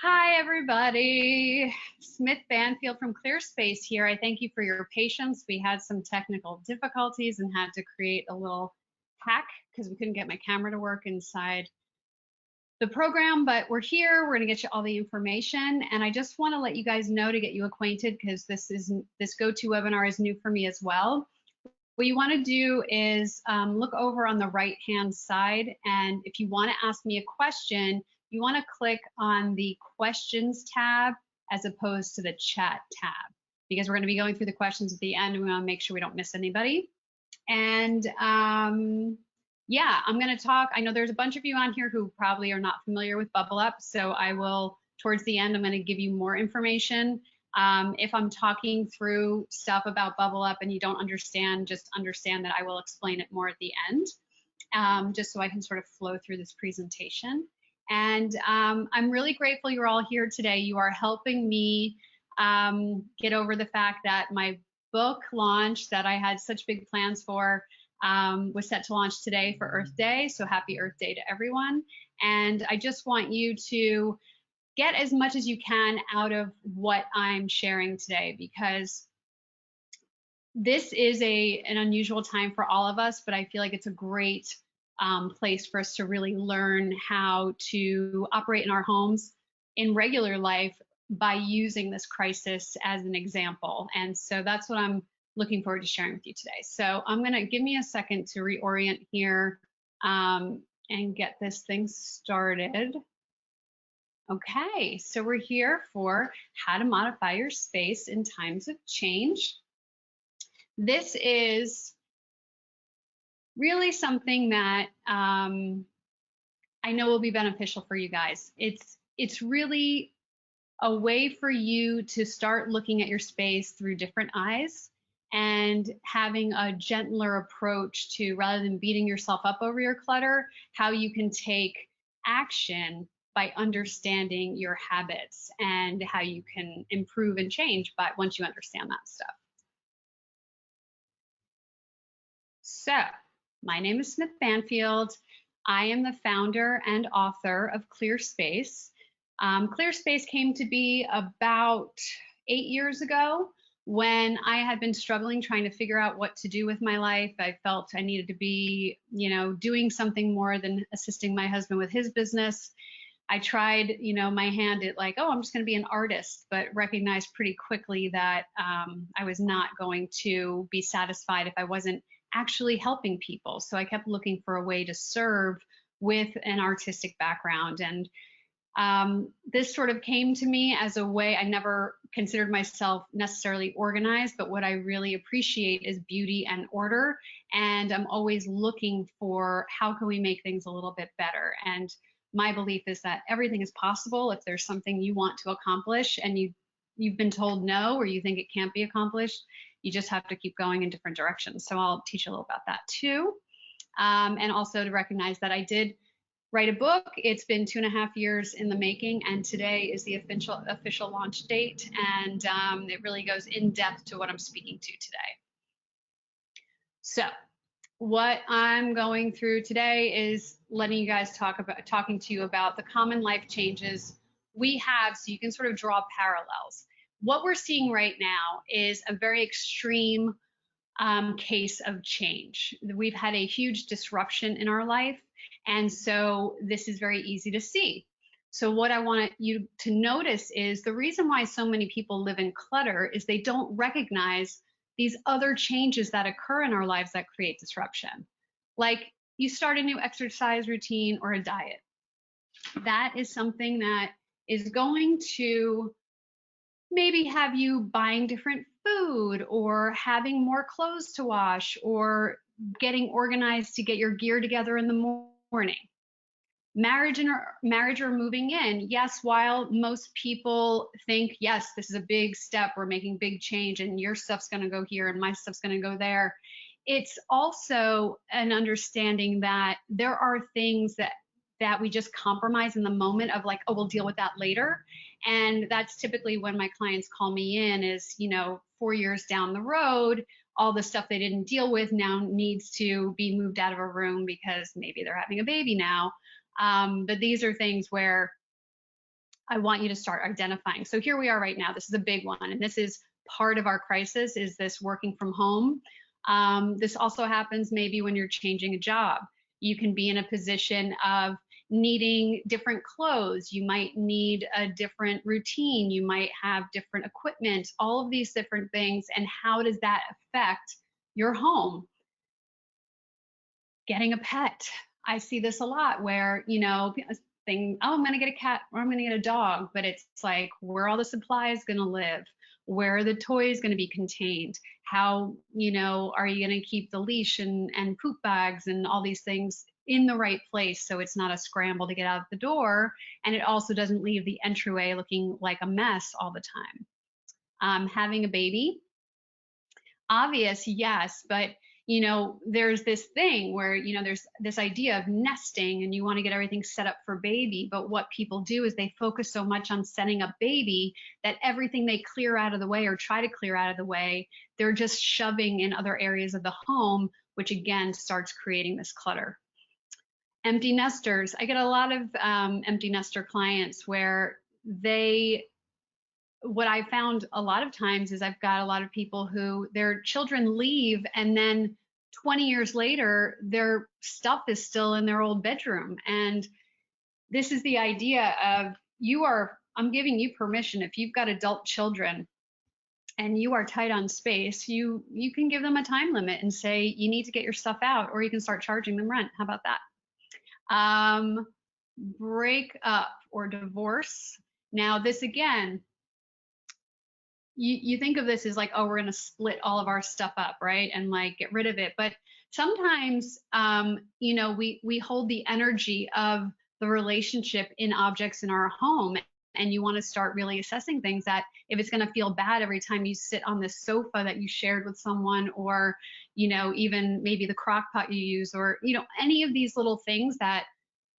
Hi, everybody. Smith Banfield from Clear Space here. I thank you for your patience. We had some technical difficulties and had to create a little hack because we couldn't get my camera to work inside the program, but we're here. We're going to get you all the information. And I just want to let you guys know to get you acquainted because this GoToWebinar is new for me as well. What you want to do is look over on the right-hand side, and if you want to ask me a question, you want to click on the questions tab as opposed to the chat tab, because we're going to be going through the questions at the end and we want to make sure we don't miss anybody. And yeah, I'm going to talk. I know there's a bunch of you on here who probably are not familiar with Bubble Up, so I will, towards the end, I'm going to give you more information. If I'm talking through stuff about Bubble Up and you don't understand, just understand that I will explain it more at the end, just so I can sort of flow through this presentation. And I'm really grateful you're all here today. You are helping me get over the fact that my book launch that I had such big plans for was set to launch today for Earth Day. So happy Earth Day to everyone. And I just want you to get as much as you can out of what I'm sharing today, because this is an unusual time for all of us, but I feel like it's a great place for us to really learn how to operate in our homes in regular life by using this crisis as an example. And so that's what I'm looking forward to sharing with you today. So I'm gonna give me a second to reorient here and get this thing started. Okay, so we're here for how to modify your space in times of change. This is really something that I know will be beneficial for you guys. It's really a way for you to start looking at your space through different eyes and having a gentler approach to, rather than beating yourself up over your clutter, how you can take action by understanding your habits and how you can improve and change but once you understand that stuff. So my name is Smith Banfield. I am the founder and author of Clear Space. Clear Space came to be about 8 years ago when I had been struggling trying to figure out what to do with my life. I felt I needed to be, doing something more than assisting my husband with his business. I tried, my hand at like, oh, I'm just going to be an artist, but recognized pretty quickly that I was not going to be satisfied if I wasn't actually helping people. So I kept looking for a way to serve with an artistic background. And this sort of came to me as a way. I never considered myself necessarily organized, but what I really appreciate is beauty and order. And I'm always looking for how can we make things a little bit better. And my belief is that everything is possible if there's something you want to accomplish and you've been told no, or you think it can't be accomplished. You just have to keep going in different directions. So I'll teach you a little about that too. And also to recognize that I did write a book. It's been 2.5 years in the making, and today is the official launch date. And it really goes in depth to what I'm speaking to today. So what I'm going through today is letting you guys talking to you about the common life changes we have, so you can sort of draw parallels. What we're seeing right now is a very extreme case of change. We've had a huge disruption in our life, and so this is very easy to see. So what I want you to notice is the reason why so many people live in clutter is they don't recognize these other changes that occur in our lives that create disruption. Like you start a new exercise routine or a diet. That is something that is going to maybe have you buying different food or having more clothes to wash or getting organized to get your gear together in the morning. Marriage or moving in, yes, while most people think, yes, this is a big step, we're making big change and your stuff's going to go here and my stuff's going to go there, it's also an understanding that there are things that we just compromise in the moment of like, oh, we'll deal with that later. And that's typically when my clients call me in is, 4 years down the road, all the stuff they didn't deal with now needs to be moved out of a room because maybe they're having a baby now. But these are things where I want you to start identifying. So here we are right now. This is a big one, and this is part of our crisis, is this working from home. This also happens maybe when you're changing a job. You can be in a position of needing different clothes. You might need a different routine. You might have different equipment, all of these different things. And how does that affect your home? Getting a pet. I see this a lot where, you know, thing, oh, I'm going to get a cat or I'm going to get a dog, but it's like, where are all the supplies going to live? Where are the toys going to be contained? How, you know, are you going to keep the leash and poop bags and all these things in the right place so it's not a scramble to get out the door, and it also doesn't leave the entryway looking like a mess all the time. Having a baby, obvious, yes, but you know, there's this thing where, you know, there's this idea of nesting and you want to get everything set up for baby. But what people do is they focus so much on setting up baby that everything they clear out of the way or try to clear out of the way, they're just shoving in other areas of the home, which again starts creating this clutter. Empty nesters. I get a lot of empty nester clients where what I found a lot of times is I've got a lot of people who their children leave and then 20 years later, their stuff is still in their old bedroom. And this is the idea of I'm giving you permission. If you've got adult children and you are tight on space, you can give them a time limit and say, you need to get your stuff out, or you can start charging them rent. How about that? Break up or divorce. Now, this again, you think of this as like, oh, we're going to split all of our stuff up, right? And like get rid of it. But sometimes, you know, we hold the energy of the relationship in objects in our home. And you want to start really assessing things that if it's going to feel bad every time you sit on this sofa that you shared with someone, or, you know, even maybe the crock pot you use, or, you know, any of these little things that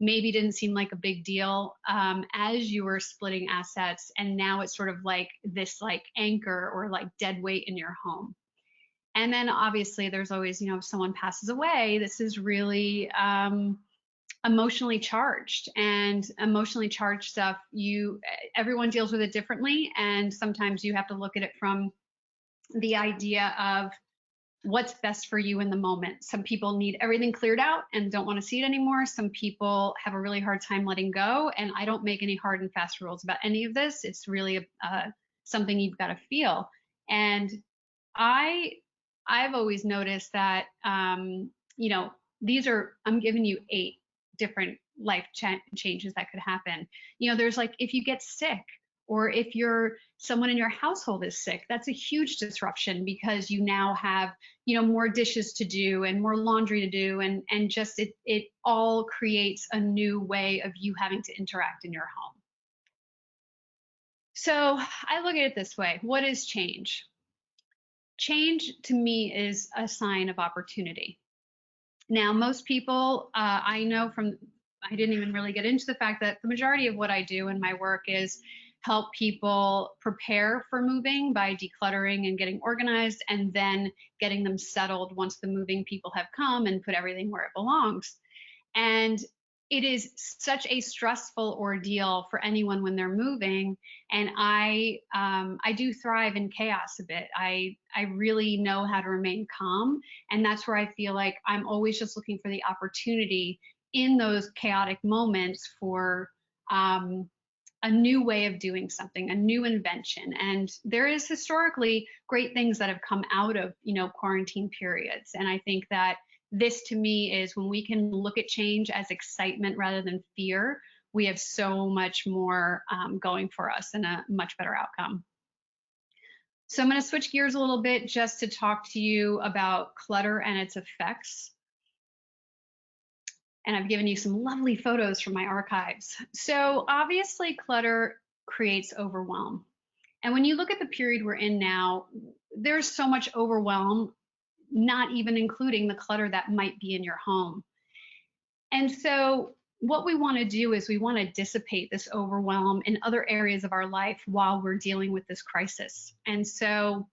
maybe didn't seem like a big deal as you were splitting assets, and now it's sort of like this like anchor or like dead weight in your home. And then obviously there's always, you know, if someone passes away, this is really emotionally charged, and emotionally charged stuff, everyone deals with it differently, and sometimes you have to look at it from the idea of what's best for you in the moment. Some people need everything cleared out and don't want to see it anymore. Some people have a really hard time letting go, and I don't make any hard and fast rules about any of this. It's really something you've got to feel. And I've always noticed that you know, I'm giving you 8 different life changes that could happen. You know, there's like, if you get sick, or if someone in your household is sick, that's a huge disruption, because you now have, you know, more dishes to do and more laundry to do, and just it all creates a new way of you having to interact in your home. So I look at it this way: what is change? Change to me is a sign of opportunity. Now, most people, I know from, I didn't even really get into the fact that the majority of what I do in my work is help people prepare for moving by decluttering and getting organized, and then getting them settled once the moving people have come and put everything where it belongs. And it is such a stressful ordeal for anyone when they're moving. And I do thrive in chaos a bit. I really know how to remain calm. And that's where I feel like I'm always just looking for the opportunity in those chaotic moments for a new way of doing something, a new invention. And there is historically great things that have come out of, you know, quarantine periods. And I think that this to me is when we can look at change as excitement rather than fear, we have so much more going for us and a much better outcome. So I'm going to switch gears a little bit just to talk to you about clutter and its effects. And I've given you some lovely photos from my archives. So obviously clutter creates overwhelm. And when you look at the period we're in now, there's so much overwhelm, not even including the clutter that might be in your home. And so what we want to do is we want to dissipate this overwhelm in other areas of our life while we're dealing with this crisis. And so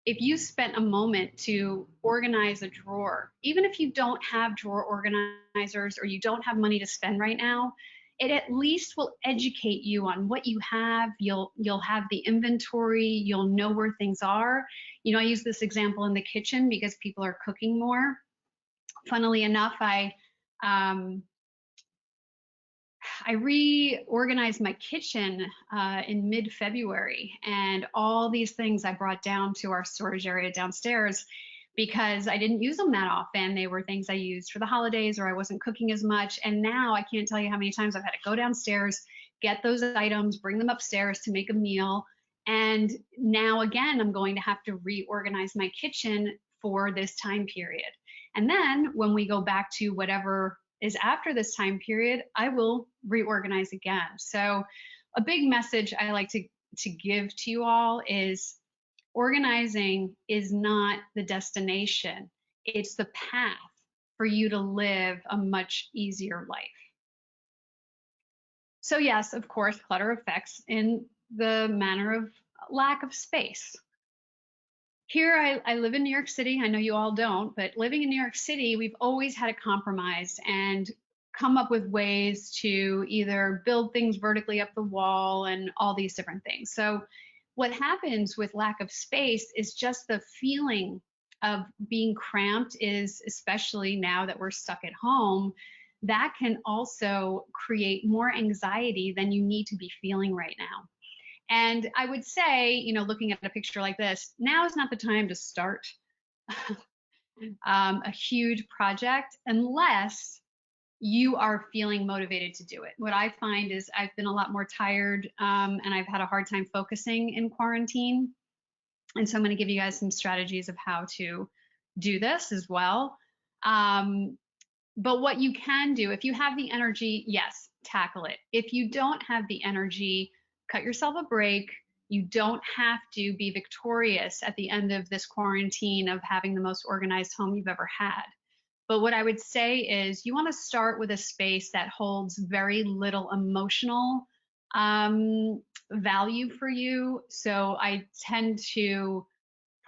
if you spent a moment to organize a drawer, even if you don't have drawer organizers or you don't have money to spend right now, it at least will educate you on what you have. You'll have the inventory, you'll know where things are. You know, I use this example in the kitchen because people are cooking more. Funnily enough, I reorganized my kitchen in mid-February, and all these things I brought down to our storage area downstairs because I didn't use them that often. They were things I used for the holidays, or I wasn't cooking as much. And now I can't tell you how many times I've had to go downstairs, get those items, bring them upstairs to make a meal. And now again, I'm going to have to reorganize my kitchen for this time period. And then when we go back to whatever is after this time period, I will reorganize again. So a big message I like to give to you all is organizing is not the destination. It's the path for you to live a much easier life. So yes, of course, clutter affects in the manner of lack of space. Here, I live in New York City. I know you all don't, but living in New York City, we've always had to compromise and come up with ways to either build things vertically up the wall and all these different things. So what happens with lack of space is just the feeling of being cramped is, especially now that we're stuck at home, that can also create more anxiety than you need to be feeling right now. And I would say, you know, looking at a picture like this, now is not the time to start a huge project unless you are feeling motivated to do it. What I find is I've been a lot more tired and I've had a hard time focusing in quarantine. And so I'm going to give you guys some strategies of how to do this as well. But what you can do, if you have the energy, yes, tackle it. If you don't have the energy, cut yourself a break. You don't have to be victorious at the end of this quarantine of having the most organized home you've ever had. But what I would say is you want to start with a space that holds very little emotional value for you. So I tend to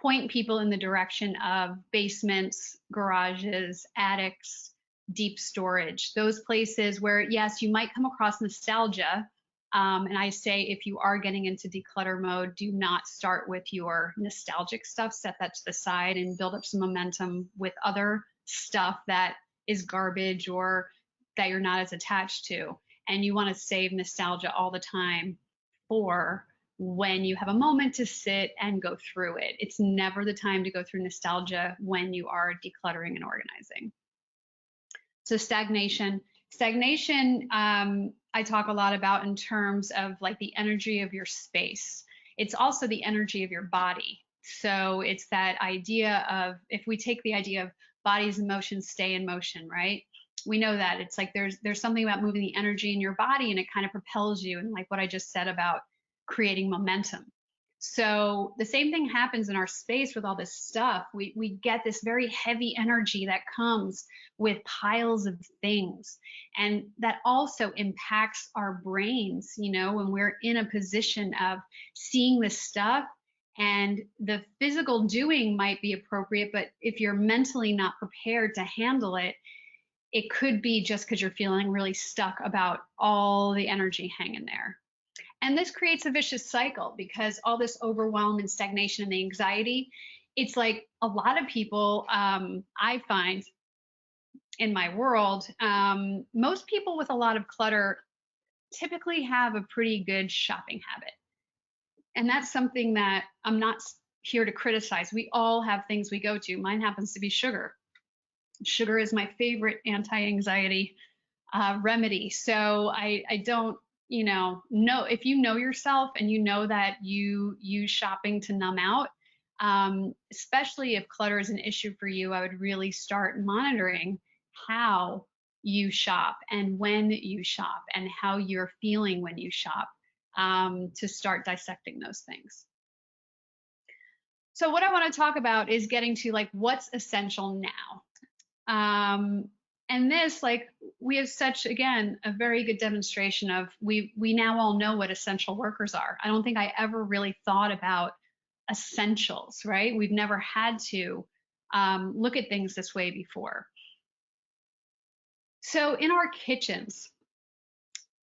point people in the direction of basements, garages, attics, deep storage, those places where, yes, you might come across nostalgia. And I say, if you are getting into declutter mode, do not start with your nostalgic stuff. Set that to the side and build up some momentum with other stuff that is garbage or that you're not as attached to. And you want to save nostalgia all the time for when you have a moment to sit and go through it. It's never the time to go through nostalgia when you are decluttering and organizing. So stagnation. Stagnation, I talk a lot about in terms of like the energy of your space. It's also the energy of your body. So it's that idea of, if we take the idea of bodies in motion stay in motion, right? We know that it's like there's something about moving the energy in your body and it kind of propels you, and like what I just said about creating momentum. So the same thing happens in our space with all this stuff. We get this very heavy energy that comes with piles of things. And that also impacts our brains, you know, when we're in a position of seeing this stuff, and the physical doing might be appropriate, but if you're mentally not prepared to handle it, it could be just because you're feeling really stuck about all the energy hanging there. And this creates a vicious cycle because all this overwhelm and stagnation and anxiety, it's like a lot of people, I find in my world, most people with a lot of clutter typically have a pretty good shopping habit. And that's something that I'm not here to criticize. We all have things we go to. Mine happens to be sugar. Sugar is my favorite anti-anxiety remedy. So I don't, you know if you know yourself and you know that you use shopping to numb out, especially if clutter is an issue for you, I would really start monitoring how you shop and when you shop and how you're feeling when you shop, to start dissecting those things. So what I want to talk about is getting to like what's essential now. And this, like, we have such, again, a very good demonstration of we now all know what essential workers are. I don't think I ever really thought about essentials, right? We've never had to look at things this way before. So in our kitchens,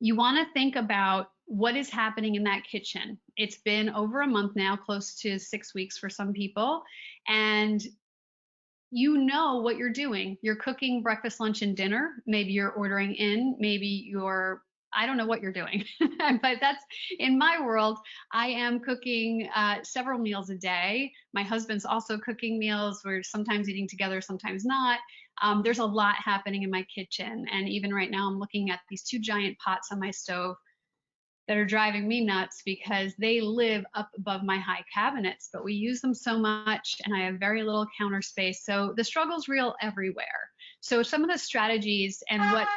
You want to think about what is happening in that kitchen. It's been over a month now, close to 6 weeks for some people, and you know what you're doing. You're cooking breakfast, lunch, and dinner. Maybe you're ordering in, maybe you're, I don't know what you're doing, but that's in my world. I am cooking several meals a day. My husband's also cooking meals. We're sometimes eating together, sometimes not. There's a lot happening in my kitchen. And even right now, I'm looking at these two giant pots on my stove that are driving me nuts because they live up above my high cabinets, but we use them so much and I have very little counter space. So the struggle's real everywhere. So some of the strategies and what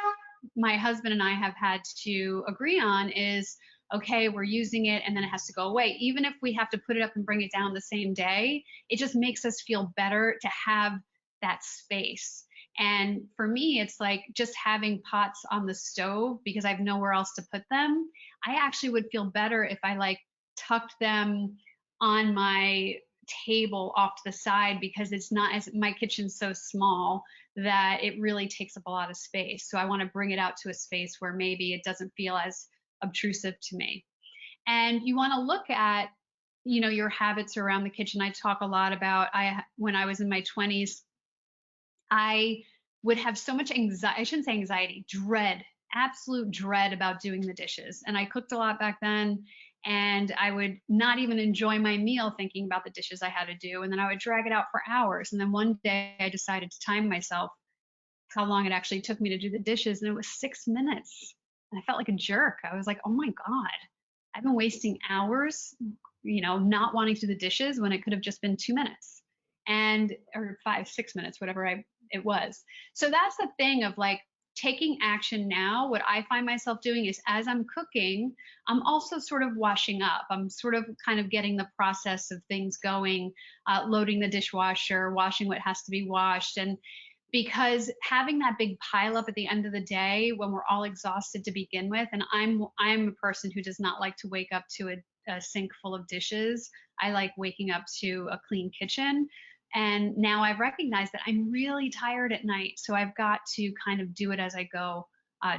my husband and I have had to agree on is, okay, we're using it and then it has to go away. Even if we have to put it up and bring it down the same day, it just makes us feel better to have that space. And for me, it's like just having pots on the stove because I have nowhere else to put them. I actually would feel better if I like tucked them on my table off to the side because it's not as my kitchen's so small that it really takes up a lot of space. So I want to bring it out to a space where maybe it doesn't feel as obtrusive to me. And you want to look at, your habits around the kitchen. I talk a lot about when I was in my 20s, I would have so much anxiety, I shouldn't say anxiety, dread, absolute dread about doing the dishes. And I cooked a lot back then, and I would not even enjoy my meal thinking about the dishes I had to do. And then I would drag it out for hours. And then one day I decided to time myself how long it actually took me to do the dishes, and it was 6 minutes. And I felt like a jerk. I was like, oh my God, I've been wasting hours, not wanting to do the dishes when it could have just been 2 minutes and or 5, 6 minutes, whatever it was. So that's the thing of like taking action now. What I find myself doing is as I'm cooking, I'm also sort of washing up. I'm sort of kind of getting the process of things going, loading the dishwasher, washing what has to be washed. And because having that big pile up at the end of the day when we're all exhausted to begin with, and I'm a person who does not like to wake up to a sink full of dishes. I like waking up to a clean kitchen. And now I've recognized that I'm really tired at night. So I've got to kind of do it as I go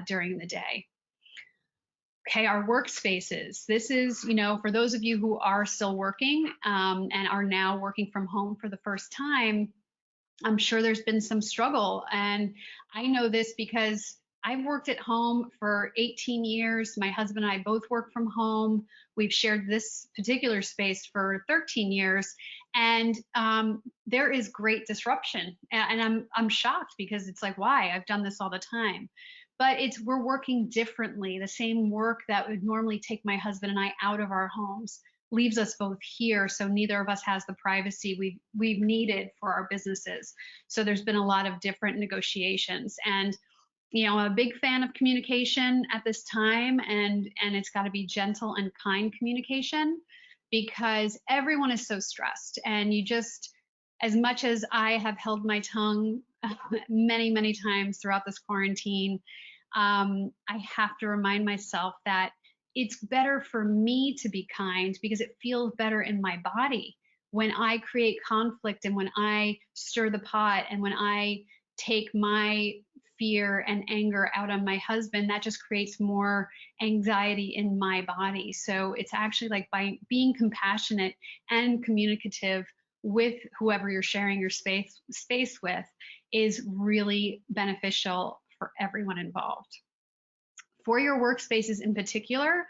during the day. Okay, our workspaces. This is, for those of you who are still working and are now working from home for the first time, I'm sure there's been some struggle. And I know this because I've worked at home for 18 years. My husband and I both work from home. We've shared this particular space for 13 years. And there is great disruption. And I'm shocked because it's like, why? I've done this all the time. But we're working differently. The same work that would normally take my husband and I out of our homes leaves us both here, so neither of us has the privacy we've needed for our businesses. So there's been a lot of different negotiations, and I'm a big fan of communication at this time, and it's got to be gentle and kind communication because everyone is so stressed, and you just, as much as I have held my tongue many times throughout this quarantine, I have to remind myself that it's better for me to be kind because it feels better in my body. When I create conflict and when I stir the pot and when I take my fear and anger out on my husband, that just creates more anxiety in my body. So it's actually like by being compassionate and communicative with whoever you're sharing your space with is really beneficial for everyone involved. For your workspaces in particular,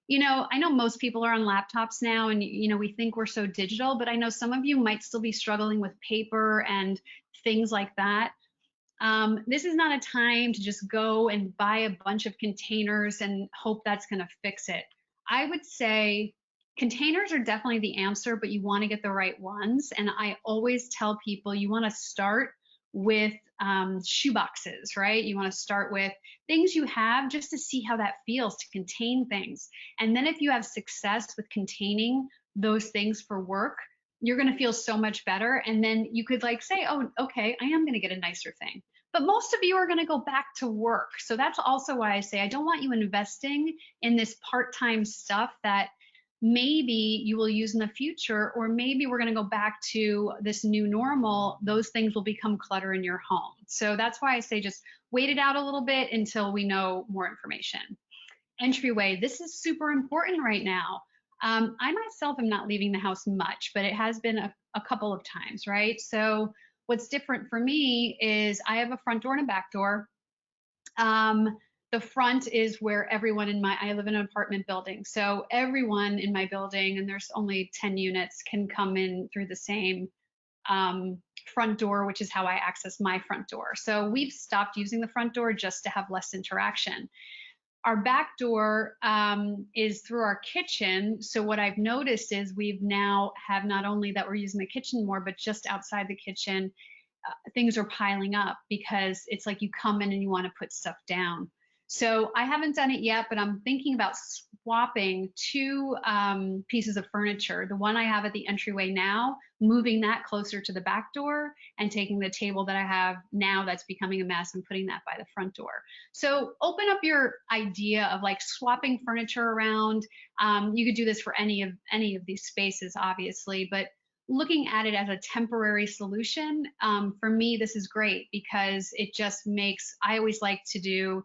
I know most people are on laptops now and, we think we're so digital, but I know some of you might still be struggling with paper and things like that. This is not a time to just go and buy a bunch of containers and hope that's going to fix it. I would say containers are definitely the answer, but you want to get the right ones. And I always tell people you want to start with shoe boxes, right? You want to start with things you have just to see how that feels to contain things. And then if you have success with containing those things for work, you're going to feel so much better. And then you could like say, oh, okay, I am going to get a nicer thing. But most of you are going to go back to work. So that's also why I say I don't want you investing in this part-time stuff that maybe you will use in the future, or maybe we're going to go back to this new normal. Those things will become clutter in your home. So that's why I say just wait it out a little bit until we know more information. entryway. This is super important right now. I myself am not leaving the house much, but it has been a couple of times, right? So what's different for me is I have a front door and a back door. The front is where everyone I live in an apartment building. So everyone in my building, and there's only 10 units, can come in through the same front door, which is how I access my front door. So we've stopped using the front door just to have less interaction. Our back door is through our kitchen. So what I've noticed is we've now have not only that we're using the kitchen more, but just outside the kitchen, things are piling up because it's like you come in and you want to put stuff down. So I haven't done it yet, but I'm thinking about swapping two pieces of furniture. The one I have at the entryway now, moving that closer to the back door, and taking the table that I have now that's becoming a mess and putting that by the front door. So open up your idea of like swapping furniture around. You could do this for any of these spaces, obviously, but looking at it as a temporary solution, for me, this is great because it just makes, I always like to do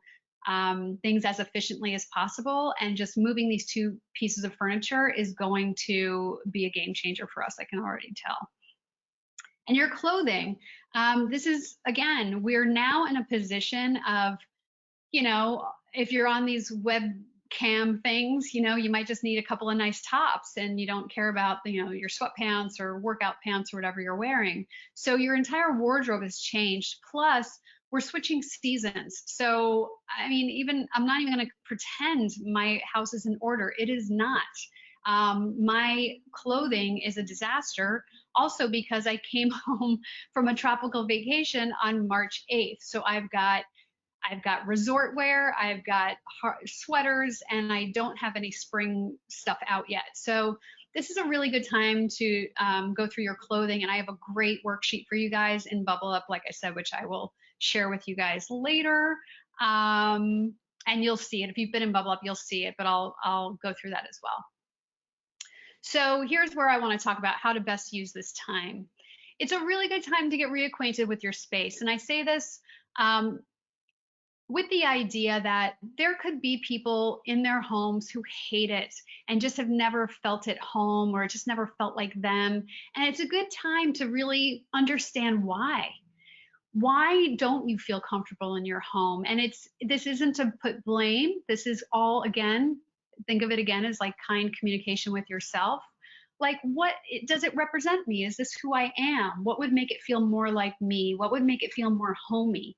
things as efficiently as possible, and just moving these two pieces of furniture is going to be a game changer for us, I can already tell. And your clothing, this is, again, we're now in a position of, you know, if you're on these webcam things, you know, you might just need a couple of nice tops and you don't care about, you know, your sweatpants or workout pants or whatever you're wearing. So your entire wardrobe has changed. Plus, we're switching seasons. So, I mean, I'm not even going to pretend my house is in order. It is not. My clothing is a disaster, also because I came home from a tropical vacation on March 8th. So I've got resort wear, I've got sweaters, and I don't have any spring stuff out yet. So this is a really good time to go through your clothing, and I have a great worksheet for you guys in Bubble Up, like I said, which I will share with you guys later. And you'll see it. If you've been in Bubble Up, you'll see it, but I'll go through that as well. So here's where I want to talk about how to best use this time. It's a really good time to get reacquainted with your space. And I say this with the idea that there could be people in their homes who hate it and just have never felt at home, or just never felt like them. And it's a good time to really understand why. Why don't you feel comfortable in your home? And this isn't to put blame. This is all, again, think of it again as like kind communication with yourself. Like, what does it represent me? Is this who I am? What would make it feel more like me? What would make it feel more homey?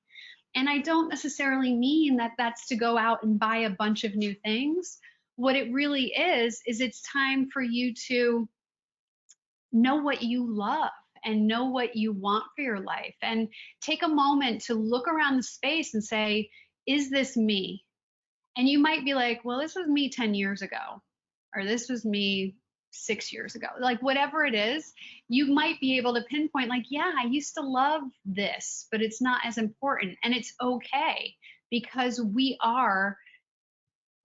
And I don't necessarily mean that that's to go out and buy a bunch of new things. What it really is it's time for you to know what you love and know what you want for your life, and take a moment to look around the space and say, is this me? And you might be like, well, this was me 10 years ago, or this was me 6 years ago. Like, whatever it is, you might be able to pinpoint, like, yeah, I used to love this, but it's not as important. And it's okay, because we are,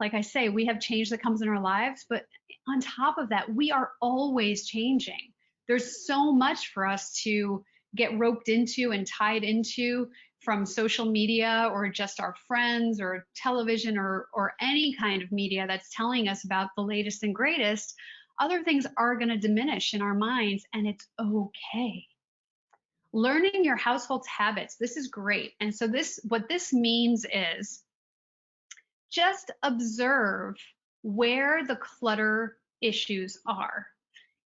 like I say, we have change that comes in our lives, but on top of that, we are always changing. There's so much for us to get roped into and tied into, from social media or just our friends or television or any kind of media that's telling us about the latest and greatest. Other things are going to diminish in our minds, and it's okay. Learning your household's habits. This is great. And so what this means is just observe where the clutter issues are.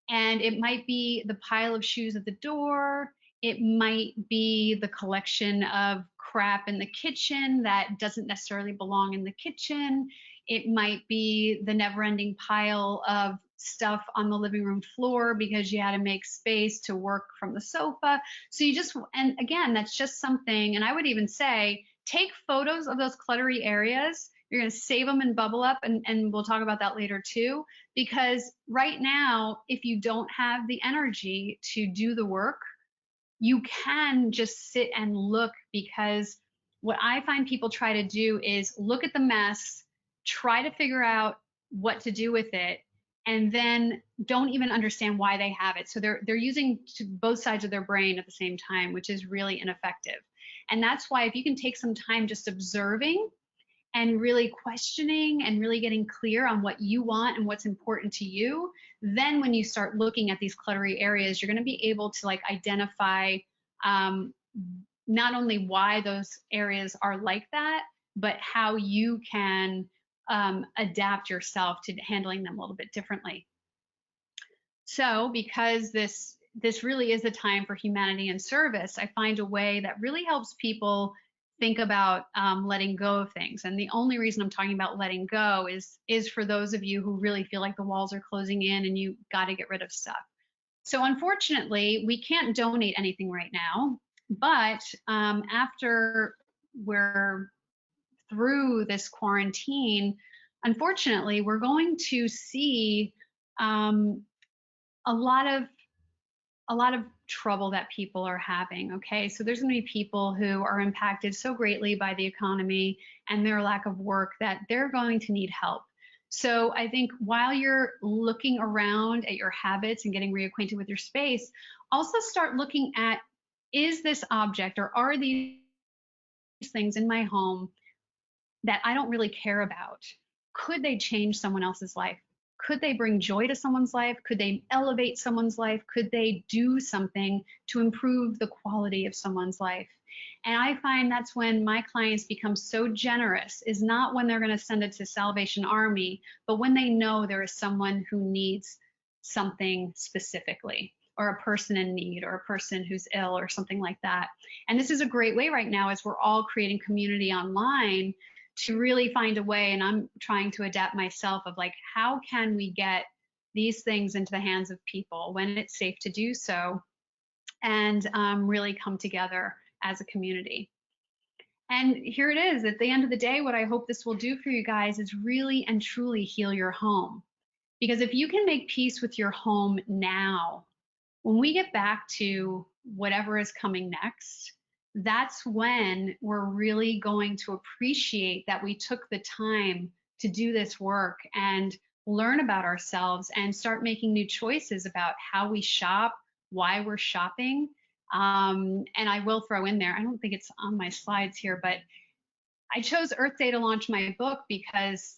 And it might be the pile of shoes at the door. It might be the collection of crap in the kitchen that doesn't necessarily belong in the kitchen. It might be the never-ending pile of stuff on the living room floor because you had to make space to work from the sofa. So and again, that's just something, and I would even say, take photos of those cluttery areas. You're going to save them in Bubble Up, and we'll talk about that later too, because right now, if you don't have the energy to do the work, you can just sit and look, because what I find people try to do is look at the mess, try to figure out what to do with it, and then don't even understand why they have it. So they're using both sides of their brain at the same time, which is really ineffective. And that's why if you can take some time just observing and really questioning and really getting clear on what you want and what's important to you, then when you start looking at these cluttery areas, you're going to be able to like identify um, not only why those areas are like that, but how you can adapt yourself to handling them a little bit differently. So because this really is a time for humanity and service, I find a way that really helps people think about letting go of things. And the only reason I'm talking about letting go is for those of you who really feel like the walls are closing in and you got to get rid of stuff. So unfortunately, we can't donate anything right now, but after we're through this quarantine, unfortunately, we're going to see um, a lot of trouble that people are having. Okay, so there's going to be people who are impacted so greatly by the economy and their lack of work that they're going to need help. So I think while you're looking around at your habits and getting reacquainted with your space, also start looking at, is this object or are these things in my home that I don't really care about? Could they change someone else's life? Could they bring joy to someone's life? Could they elevate someone's life? Could they do something to improve the quality of someone's life? And I find that's when my clients become so generous, is not when they're going to send it to Salvation Army, but when they know there is someone who needs something specifically, or a person in need, or a person who's ill, or something like that. And this is a great way right now, as we're all creating community online, to really find a way, and I'm trying to adapt myself, of like, how can we get these things into the hands of people when it's safe to do so, and really come together as a community. And here it is. At the end of the day, what I hope this will do for you guys is really and truly heal your home. Because if you can make peace with your home now, when we get back to whatever is coming next, that's when we're really going to appreciate that we took the time to do this work and learn about ourselves and start making new choices about how we shop, why we're shopping. And I will throw in there, I don't think it's on my slides here, but I chose Earth Day to launch my book because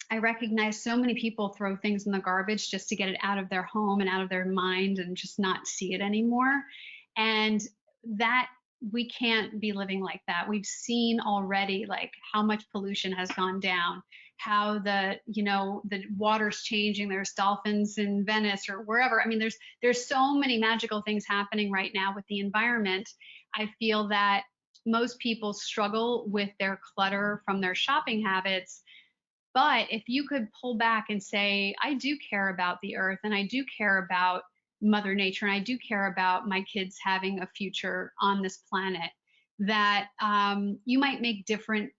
I recognize so many people throw things in the garbage just to get it out of their home and out of their mind and just not see it anymore. And that, we can't be living like that. We've seen already like how much pollution has gone down, how the water's changing. There's dolphins in Venice or wherever. I mean, there's so many magical things happening right now with the environment. I feel that most people struggle with their clutter from their shopping habits. But if you could pull back and say, I do care about the earth, and I do care about Mother Nature, and I do care about my kids having a future on this planet, that you might make different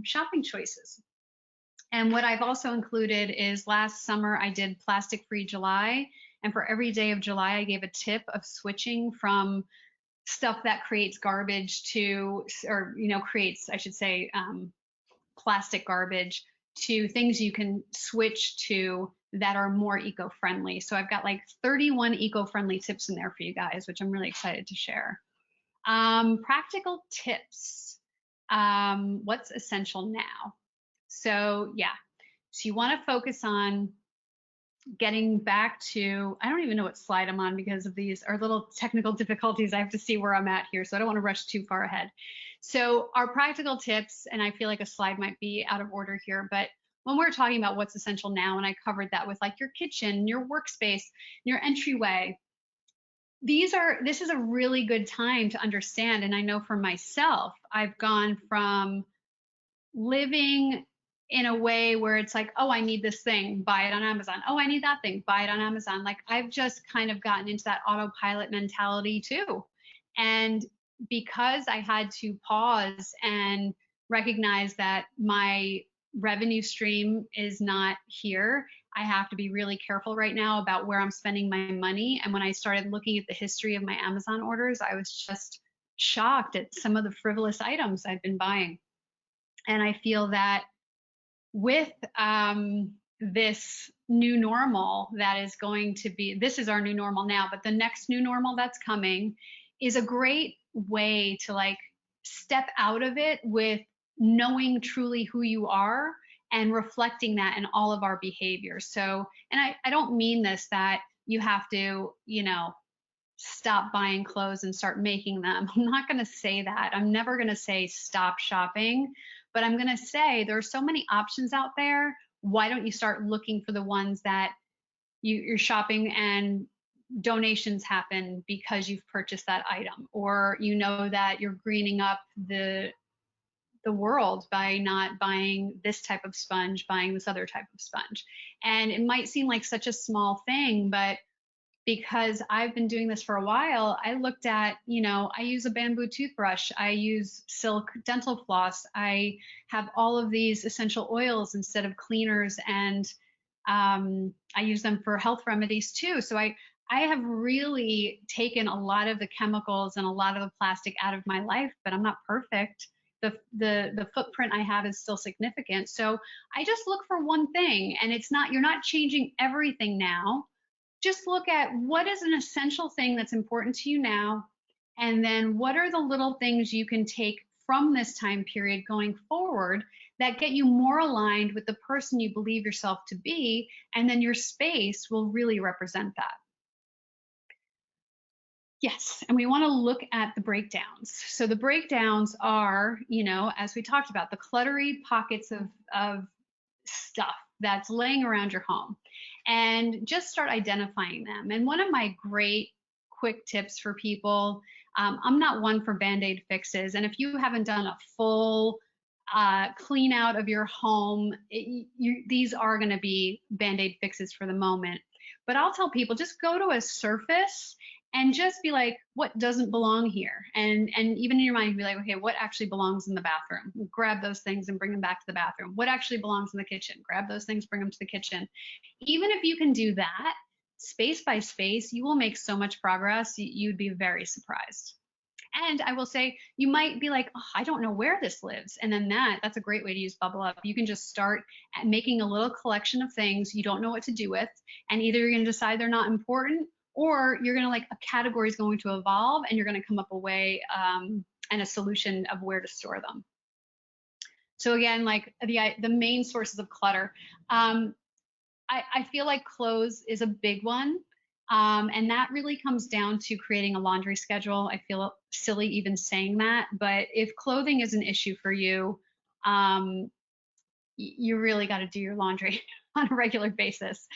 shopping choices. And what I've also included is, last summer I did Plastic Free July, and for every day of July I gave a tip of switching from stuff that creates garbage to, or creates, I should say, plastic garbage, to things you can switch to that are more eco-friendly. So I've got like 31 eco-friendly tips in there for you guys, which I'm really excited to share. Practical tips. What's essential now? So yeah, so you want to focus on getting back to, I don't even know what slide I'm on because of these are little technical difficulties. I have to see where I'm at here, so I don't want to rush too far ahead. So our practical tips, and I feel like a slide might be out of order here, but when we're talking about what's essential now, and I covered that with like your kitchen, your workspace, your entryway, this is a really good time to understand. And I know for myself, I've gone from living in a way where it's like, oh, I need this thing, buy it on Amazon. Oh, I need that thing, buy it on Amazon. Like, I've just kind of gotten into that autopilot mentality too. And because I had to pause and recognize that my revenue stream is not here, I have to be really careful right now about where I'm spending my money. And when I started looking at the history of my Amazon orders, I was just shocked at some of the frivolous items I've been buying. And I feel that with this new normal that is going to be, this is our new normal now, but the next new normal that's coming is a great way to like step out of it with knowing truly who you are and reflecting that in all of our behaviors. So, and I don't mean this that you have to, stop buying clothes and start making them. I'm not going to say that. I'm never going to say stop shopping, but I'm going to say there are so many options out there. Why don't you start looking for the ones that you're shopping and donations happen because you've purchased that item, or that you're greening up the world by not buying this type of sponge, buying this other type of sponge. And it might seem like such a small thing, but because I've been doing this for a while, I looked at, I use a bamboo toothbrush, I use silk dental floss, I have all of these essential oils instead of cleaners, and I use them for health remedies too. So I have really taken a lot of the chemicals and a lot of the plastic out of my life, but I'm not perfect. The footprint I have is still significant. So I just look for one thing, and you're not changing everything now. Just look at what is an essential thing that's important to you now, and then what are the little things you can take from this time period going forward that get you more aligned with the person you believe yourself to be, and then your space will really represent that. Yes, and we want to look at the breakdowns. So the breakdowns are, as we talked about, the cluttery pockets of stuff that's laying around your home, and just start identifying them. And one of my great quick tips for people, I'm not one for band-aid fixes, and if you haven't done a full clean out of your home, these are going to be band-aid fixes for the moment. But I'll tell people, just go to a surface and just be like, what doesn't belong here? And even in your mind, be like, okay, what actually belongs in the bathroom? Grab those things and bring them back to the bathroom. What actually belongs in the kitchen? Grab those things, bring them to the kitchen. Even if you can do that, space by space, you will make so much progress. You'd be very surprised. And I will say, you might be like, oh, I don't know where this lives. And then that's a great way to use Bubble Up. You can just start making a little collection of things you don't know what to do with. And either you're going to decide they're not important, or you're going to a category is going to evolve, and you're going to come up a way and a solution of where to store them. So again, the main sources of clutter. I feel like clothes is a big one. And that really comes down to creating a laundry schedule. I feel silly even saying that, but if clothing is an issue for you, you really got to do your laundry on a regular basis.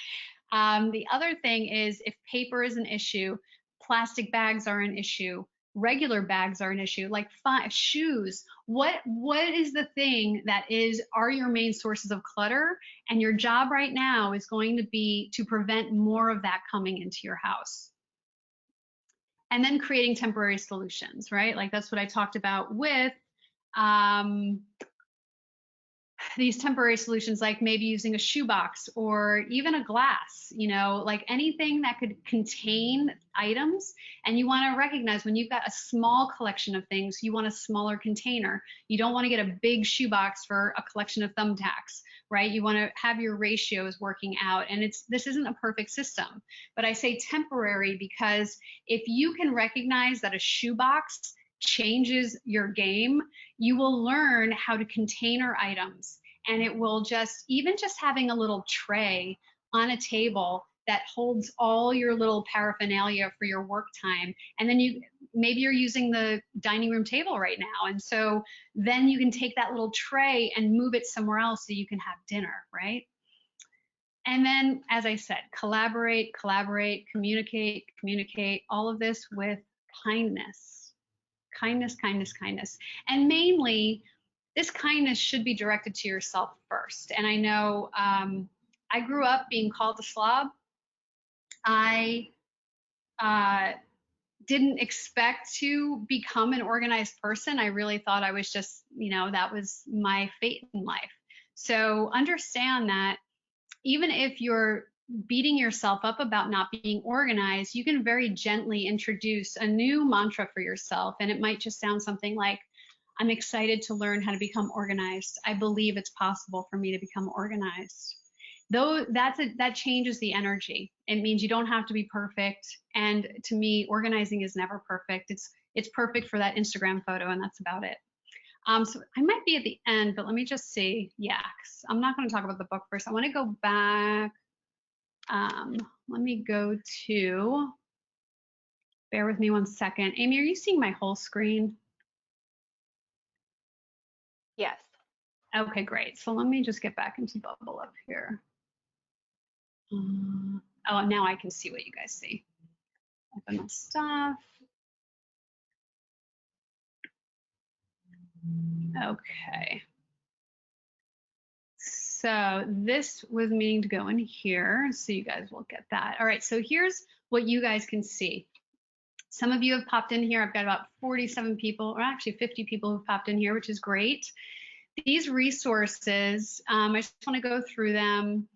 The other thing is, if paper is an issue, plastic bags are an issue, regular bags are an issue, like shoes. What is the thing that are your main sources of clutter? And your job right now is going to be to prevent more of that coming into your house. And then creating temporary solutions, right? Like that's what I talked about with these temporary solutions, like maybe using a shoebox or even a glass, like anything that could contain items. And you want to recognize when you've got a small collection of things, you want a smaller container. You don't want to get a big shoebox for a collection of thumbtacks, right? You want to have your ratios working out. And this isn't a perfect system, but I say temporary because if you can recognize that a shoebox changes your game, you will learn how to container items. And it will even just having a little tray on a table that holds all your little paraphernalia for your work time. And then maybe you're using the dining room table right now. And so then you can take that little tray and move it somewhere else so you can have dinner, right? And then, as I said, collaborate, communicate, all of this with kindness. Kindness. And mainly, this kindness should be directed to yourself first. And I know I grew up being called a slob. I didn't expect to become an organized person. I really thought I was just, that was my fate in life. So understand that even if you're beating yourself up about not being organized, you can very gently introduce a new mantra for yourself. And it might just sound something like, I'm excited to learn how to become organized. I believe it's possible for me to become organized. Though that changes the energy. It means you don't have to be perfect. And to me, organizing is never perfect. It's perfect for that Instagram photo, and that's about it. So I might be at the end, but let me just see. Yeah, 'cause I'm not going to talk about the book first. I want to go back. Let me go to, bear with me one second. Amy, are you seeing my whole screen? Yes. Okay, great. So let me just get back into Bubble up here. Oh, now I can see what you guys see. Open my stuff. Okay. So this was meaning to go in here, so you guys will get that. All right, so here's what you guys can see. Some of you have popped in here. I've got about 47 people, or actually 50 people who've popped in here, which is great. These resources, I just want to go through them.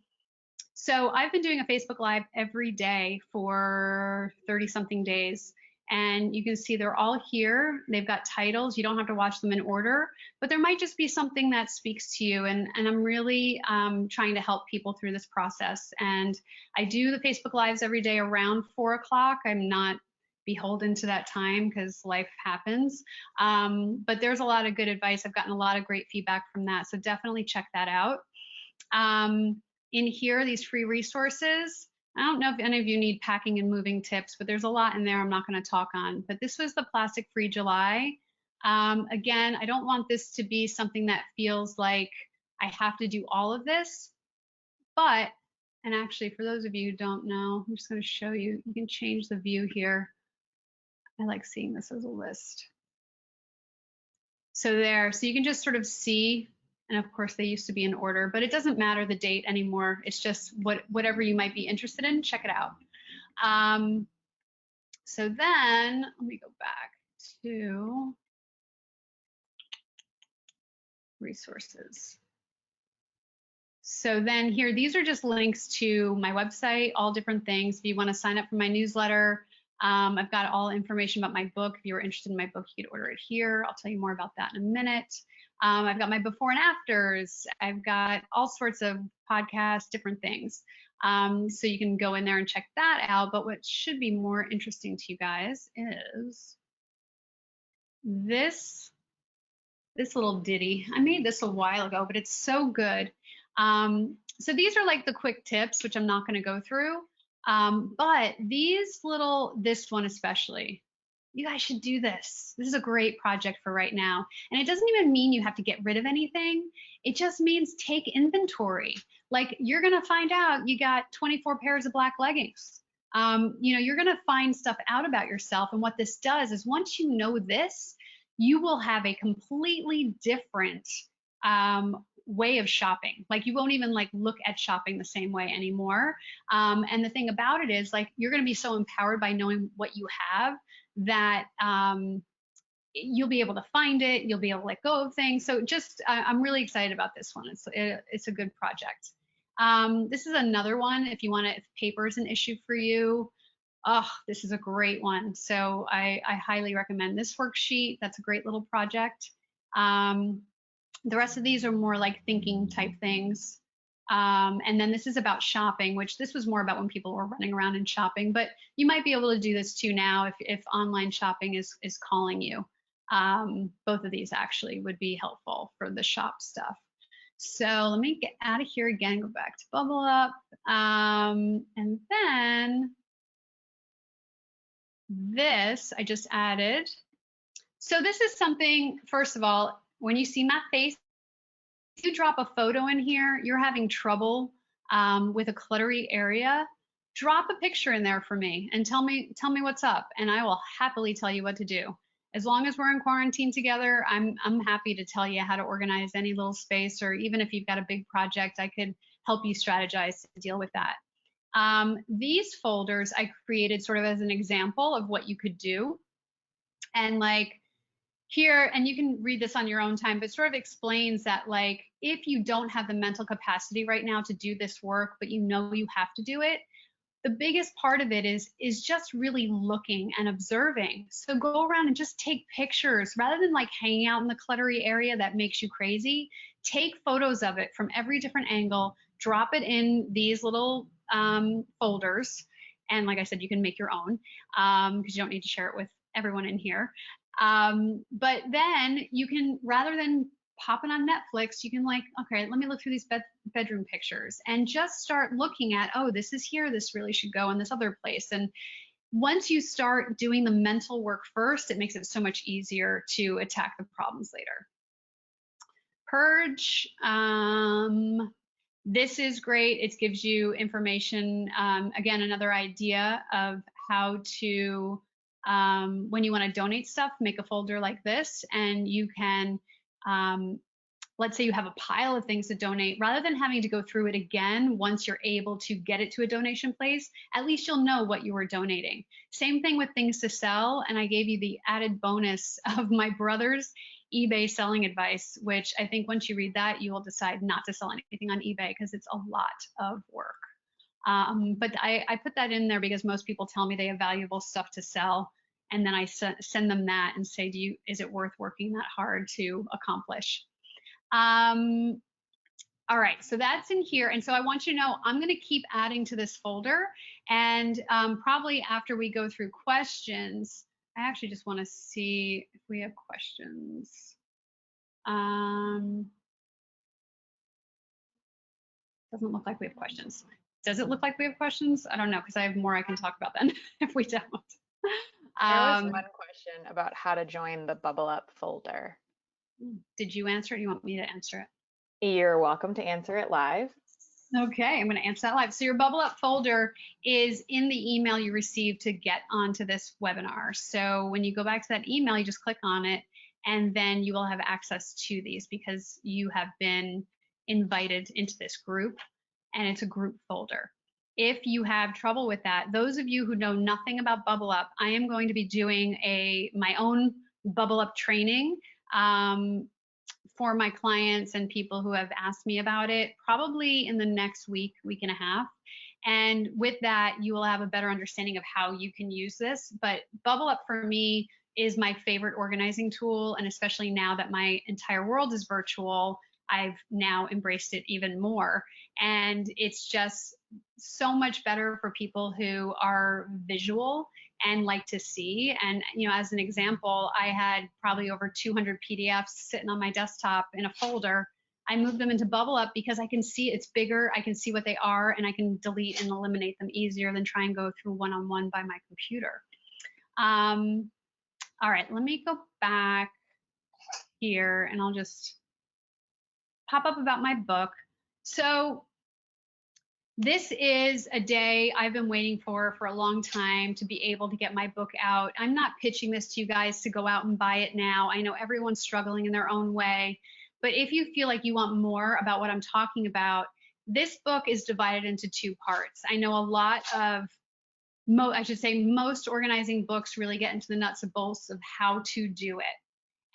So I've been doing a Facebook Live every day for 30 something days. And you can see they're all here. They've got titles. You don't have to watch them in order, but there might just be something that speaks to you. And I'm really trying to help people through this process. And I do the Facebook Lives every day around 4 o'clock. I'm not beholden to that time because life happens. But there's a lot of good advice. I've gotten a lot of great feedback from that. So definitely check that out. In here, these free resources. I don't know if any of you need packing and moving tips, but there's a lot in there I'm not going to talk on. But this was the Plastic Free July. Again, I don't want this to be something that feels like I have to do all of this. But, and actually, for those of you who don't know, I'm just going to show you. You can change the view here. I like seeing this as a list. So there, so you can just sort of see, and of course they used to be in order, but it doesn't matter the date anymore. It's just whatever you might be interested in, check it out. So then let me go back to resources. So then here, these are just links to my website, all different things. If you want to sign up for my newsletter, I've got all information about my book. If you were interested in my book, you could order it here. I'll tell you more about that in a minute. I've got my before and afters. I've got all sorts of podcasts, different things. So you can go in there and check that out. But what should be more interesting to you guys is this little ditty. I made this a while ago, but it's so good. So these are like the quick tips, which I'm not going to go through. But this one especially, you guys should do this. This is a great project for right now. And it doesn't even mean you have to get rid of anything. It just means take inventory. Like you're going to find out you got 24 pairs of black leggings. You're going to find stuff out about yourself. And what this does is once you know this, you will have a completely different way of shopping. Like you won't even like look at shopping the same way anymore. And the thing about it is like you're going to be so empowered by knowing what you have that you'll be able to find it. You'll be able to let go of things. So just I'm really excited about this one. It's a good project. This is another one if you want to. If paper is an issue for you. Oh, this is a great one. So I highly recommend this worksheet. That's a great little project. The rest of these are more like thinking type things. And then this is about shopping, which this was more about when people were running around and shopping, but you might be able to do this too now if online shopping is calling you. Both of these actually would be helpful for the shop stuff. So let me get out of here again, go back to Bubble Up. And then this I just added. So this is something, first of all, when you see my face, if you drop a photo in here, you're having trouble with a cluttery area, drop a picture in there for me and tell me what's up, and I will happily tell you what to do. As long as we're in quarantine together, I'm happy to tell you how to organize any little space, or even if you've got a big project, I could help you strategize to deal with that. These folders I created sort of as an example of what you could do. And like here, and you can read this on your own time, but sort of explains that like, if you don't have the mental capacity right now to do this work, but you know you have to do it, the biggest part of it is just really looking and observing. So go around and just take pictures rather than like hanging out in the cluttery area that makes you crazy. Take photos of it from every different angle, drop it in these little folders. And like I said, you can make your own because you don't need to share it with everyone in here. But then you can, rather than popping on Netflix, you can like, okay, let me look through these bedroom pictures and just start looking at, oh, this is here, this really should go in this other place. And once you start doing the mental work first, it makes it so much easier to attack the problems later. Purge. This is great. It gives you information. Again, another idea of how to, when you want to donate stuff, make a folder like this, and you can, let's say you have a pile of things to donate, rather than having to go through it again once you're able to get it to a donation place, at least you'll know what you were donating. Same thing with things to sell, and I gave you the added bonus of my brother's eBay selling advice, which I think once you read that, you will decide not to sell anything on eBay because it's a lot of work. But I put that in there because most people tell me they have valuable stuff to sell, and then I send them that and say, is it worth working that hard to accomplish? All right, so that's in here. And so I want you to know, I'm going to keep adding to this folder. And probably after we go through questions, I actually just want to see if we have questions. Doesn't look like we have questions. Does it look like we have questions? I don't know, because I have more I can talk about then if we don't. There was one question about how to join the Bubble Up folder. Did you answer it? You want me to answer it? You're welcome to answer it live. Okay, I'm going to answer that live. So your Bubble Up folder is in the email you received to get onto this webinar. So when you go back to that email, you just click on it, and then you will have access to these because you have been invited into this group, and it's a group folder. If you have trouble with that, those of you who know nothing about Bubble Up, I am going to be doing my own Bubble Up training for my clients and people who have asked me about it, probably in the next week and a half. And with that, you will have a better understanding of how you can use this. But Bubble Up for me is my favorite organizing tool. And especially now that my entire world is virtual, I've now embraced it even more. And it's just so much better for people who are visual and like to see. And, you know, as an example, I had probably over 200 PDFs sitting on my desktop in a folder. I moved them into Bubble Up because I can see it's bigger, I can see what they are, and I can delete and eliminate them easier than try and go through one-on-one by my computer. All right, let me go back here and I'll just pop up about my book. So this is a day I've been waiting for a long time to be able to get my book out. I'm not pitching this to you guys to go out and buy it now. I know everyone's struggling in their own way, but if you feel like you want more about what I'm talking about, this book is divided into two parts. I know a lot of, I should say most organizing books really get into the nuts and bolts of how to do it.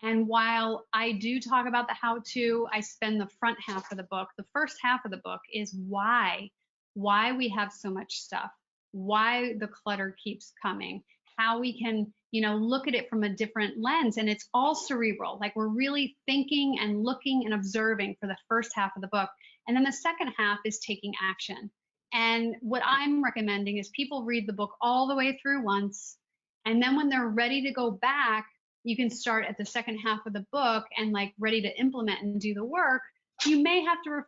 And while I do talk about the how-to, I spend the front half of the book. The first half of the book is why we have so much stuff, why the clutter keeps coming, how we can, you know, look at it from a different lens. And it's all cerebral, like we're really thinking and looking and observing for the first half of the book. And then the second half is taking action. And what I'm recommending is people read the book all the way through once, and then when they're ready to go back, you can start at the second half of the book and like ready to implement and do the work. You may have to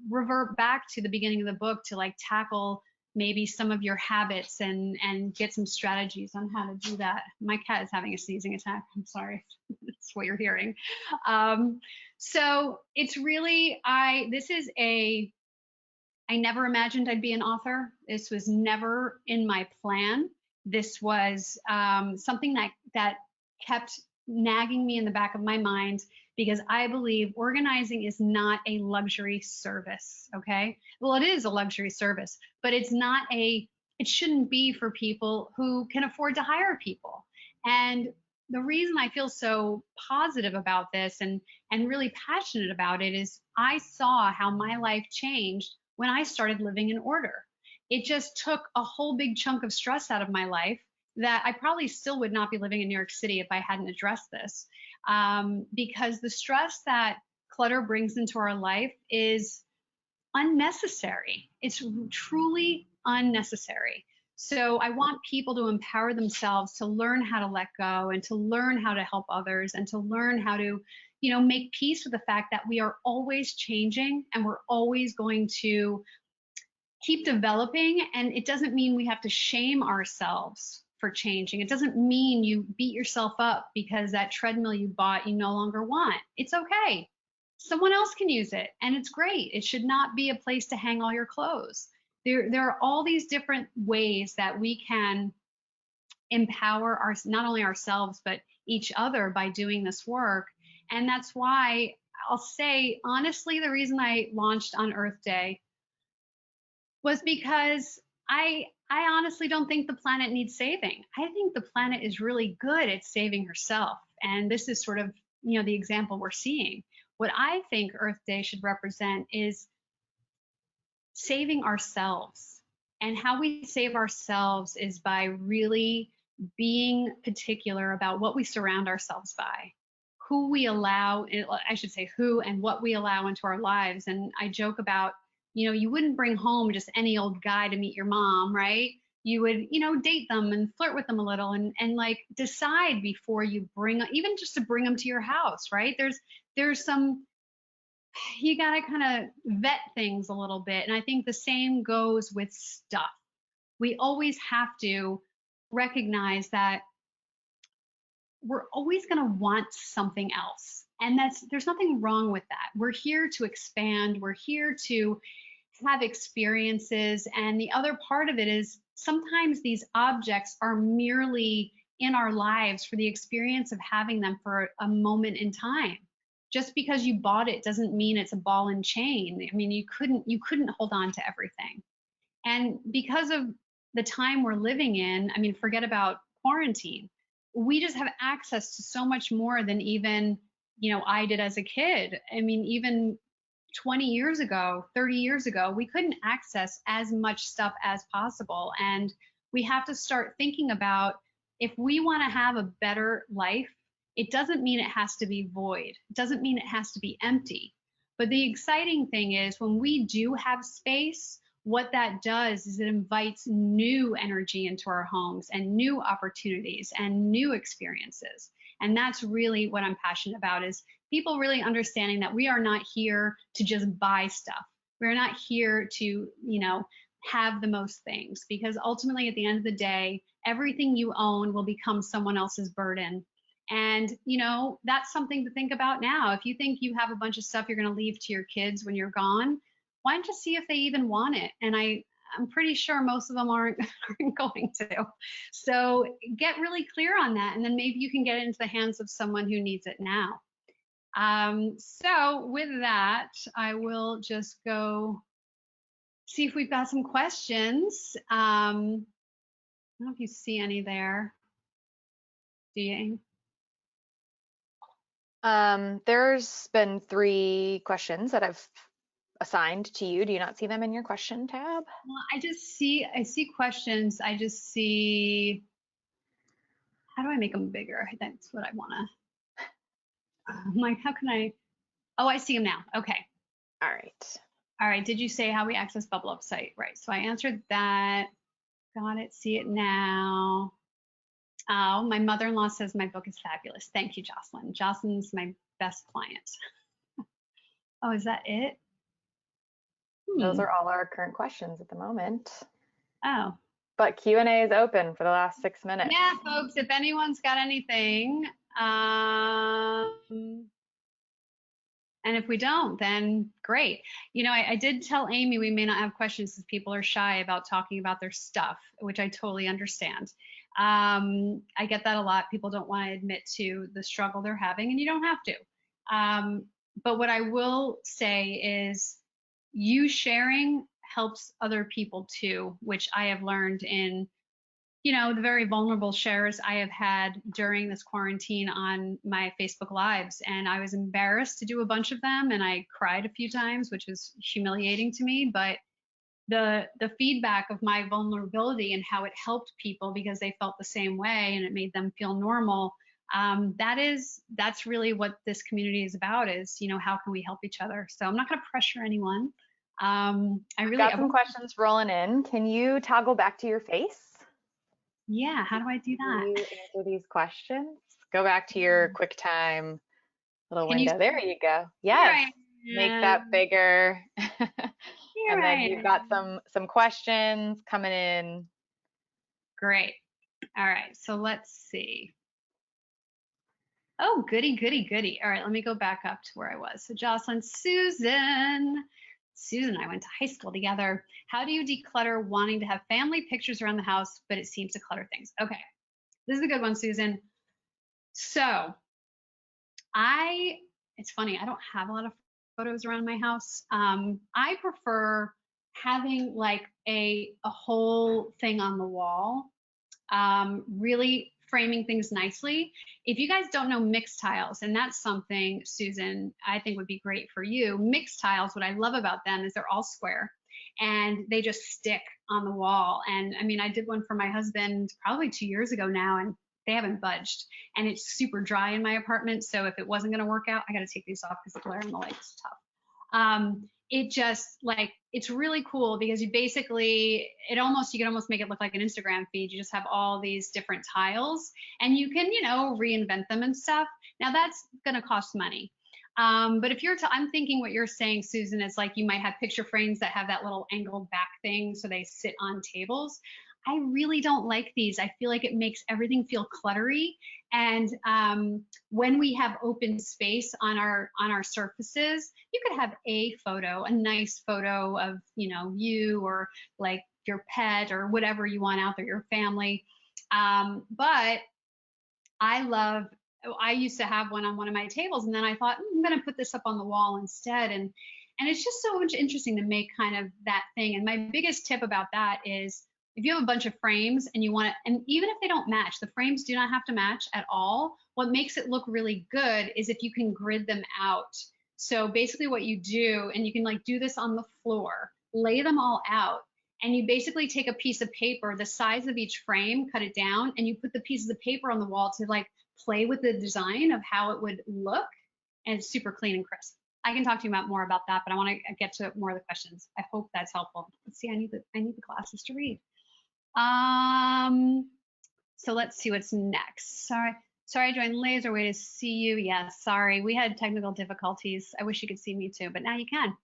revert back to the beginning of the book to like tackle maybe some of your habits and get some strategies on how to do that. My cat is having a sneezing attack. I'm sorry. That's what you're hearing. So it's really, I never imagined I'd be an author. This was never in my plan. This was something that kept nagging me in the back of my mind because I believe organizing is not a luxury service, okay? Well, it is a luxury service, but it shouldn't be for people who can afford to hire people. And the reason I feel so positive about this and really passionate about it is I saw how my life changed when I started living in order. It just took a whole big chunk of stress out of my life that I probably still would not be living in New York City if I hadn't addressed this. Because the stress that clutter brings into our life is unnecessary. It's truly unnecessary. So I want people to empower themselves to learn how to let go and to learn how to help others and to learn how to, make peace with the fact that we are always changing and we're always going to keep developing. And it doesn't mean we have to shame ourselves for changing. It doesn't mean you beat yourself up because that treadmill you bought you no longer want. It's okay. Someone else can use it and it's great. It should not be a place to hang all your clothes. There are all these different ways that we can empower not only ourselves but each other by doing this work. And that's why I'll say honestly, the reason I launched on Earth Day was because I honestly don't think the planet needs saving. I think the planet is really good at saving herself. And this is sort of, the example we're seeing. What I think Earth Day should represent is saving ourselves. And how we save ourselves is by really being particular about what we surround ourselves by, who we allow, I should say who and what we allow into our lives. And I joke about, you wouldn't bring home just any old guy to meet your mom, right? You would, date them and flirt with them a little and like decide before you bring, even just to bring them to your house, right? There's some, you got to kind of vet things a little bit. And I think the same goes with stuff. We always have to recognize that we're always going to want something else. And there's nothing wrong with that. We're here to expand. We're here to have experiences. And the other part of it is sometimes these objects are merely in our lives for the experience of having them for a moment in time. Just because you bought it doesn't mean it's a ball and chain. I mean, you couldn't hold on to everything. And because of the time we're living in, I mean, forget about quarantine. We just have access to so much more than even, I did as a kid. I mean, even 20 years ago, 30 years ago, we couldn't access as much stuff as possible. And we have to start thinking about if we want to have a better life, it doesn't mean it has to be void. It doesn't mean it has to be empty. But the exciting thing is when we do have space, what that does is it invites new energy into our homes and new opportunities and new experiences. And that's really what I'm passionate about, is people really understanding that we are not here to just buy stuff. We're not here to, have the most things, because ultimately at the end of the day, everything you own will become someone else's burden. And, that's something to think about now. If you think you have a bunch of stuff you're going to leave to your kids when you're gone, why don't you see if they even want it? And I'm pretty sure most of them aren't going to. So get really clear on that. And then maybe you can get it into the hands of someone who needs it now. So with that, I will just go see if we've got some questions. I don't know if you see any there. Do you? There's been 3 questions that I've assigned to you. Do you not see them in your question tab? Well, I see questions. I just see, how do I make them bigger? That's what I want to, I'm like, how can I, oh, I see them now. Okay. All right. All right. Did you say how we access Bubble Up site? Right. So I answered that. Got it. See it now. Oh, my mother-in-law says my book is fabulous. Thank you, Jocelyn. Jocelyn's my best client. Oh, is that it? Those are all our current questions at the moment. Oh. But Q&A is open for the last 6 minutes. Yeah, folks, if anyone's got anything, and if we don't, then great. I did tell Amy we may not have questions because people are shy about talking about their stuff, which I totally understand. I get that a lot. People don't want to admit to the struggle they're having, and you don't have to. But what I will say is you sharing helps other people too, which I have learned in the very vulnerable shares I have had during this quarantine on my Facebook Lives. And I was embarrassed to do a bunch of them, and I cried a few times, which was humiliating to me. But the feedback of my vulnerability and how it helped people because they felt the same way and it made them feel normal, that's really what this community is about, is how can we help each other. So I'm not going to pressure anyone. I really got some questions rolling in. Can you toggle back to your face? Yeah, how do I do Do that? you answer these questions? Go back to your QuickTime little Can you window. There you go. Here Yes. I Make that am. bigger. Here And I then you've got am. some questions coming in. Great. All right, so let's see. Oh, goody, goody, goody. All right, let me go back up to where I was. So Jocelyn, Susan. Susan and I went to high school together. How do you declutter wanting to have family pictures around the house, but it seems to clutter things? Okay, this is a good one, Susan. So it's funny, I don't have a lot of photos around my house. I prefer having like a whole thing on the wall, really framing things nicely. If you guys don't know mixed tiles, and that's something, Susan, I think would be great for you. Mixed tiles, what I love about them is they're all square and they just stick on the wall. And I mean, I did one for my husband probably 2 years ago now, and they haven't budged. And it's super dry in my apartment. So if it wasn't going to work out, I got to take these off because the glare on the light is tough. It just like it's really cool because you basically you can almost make it look like an Instagram feed. You just have all these different tiles and you can reinvent them and stuff. Now that's going to cost money. But if I'm thinking what you're saying, Susan, is like you might have picture frames that have that little angled back thing so they sit on tables. I really don't like these. I feel like it makes everything feel cluttery. And when we have open space on our surfaces, you could have a nice photo of you or like your pet or whatever you want out there, your family. But I love. I used to have one on one of my tables, and then I thought I'm going to put this up on the wall instead, and it's just so much interesting to make kind of that thing. And my biggest tip about that is if you have a bunch of frames and you want to, and even if they don't match, the frames do not have to match at all. What makes it look really good is if you can grid them out. So basically what you do, and you can like do this on the floor, lay them all out, and you basically take a piece of paper, the size of each frame, cut it down, and you put the pieces of paper on the wall to like play with the design of how it would look, and it's super clean and crisp. I can talk to you about more about that, but I want to get to more of the questions. I hope that's helpful. Let's see, I need the glasses to read. So let's see what's next. Sorry, I joined later. Way to see you. Yeah, sorry, we had technical difficulties. I wish you could see me too, but now you can.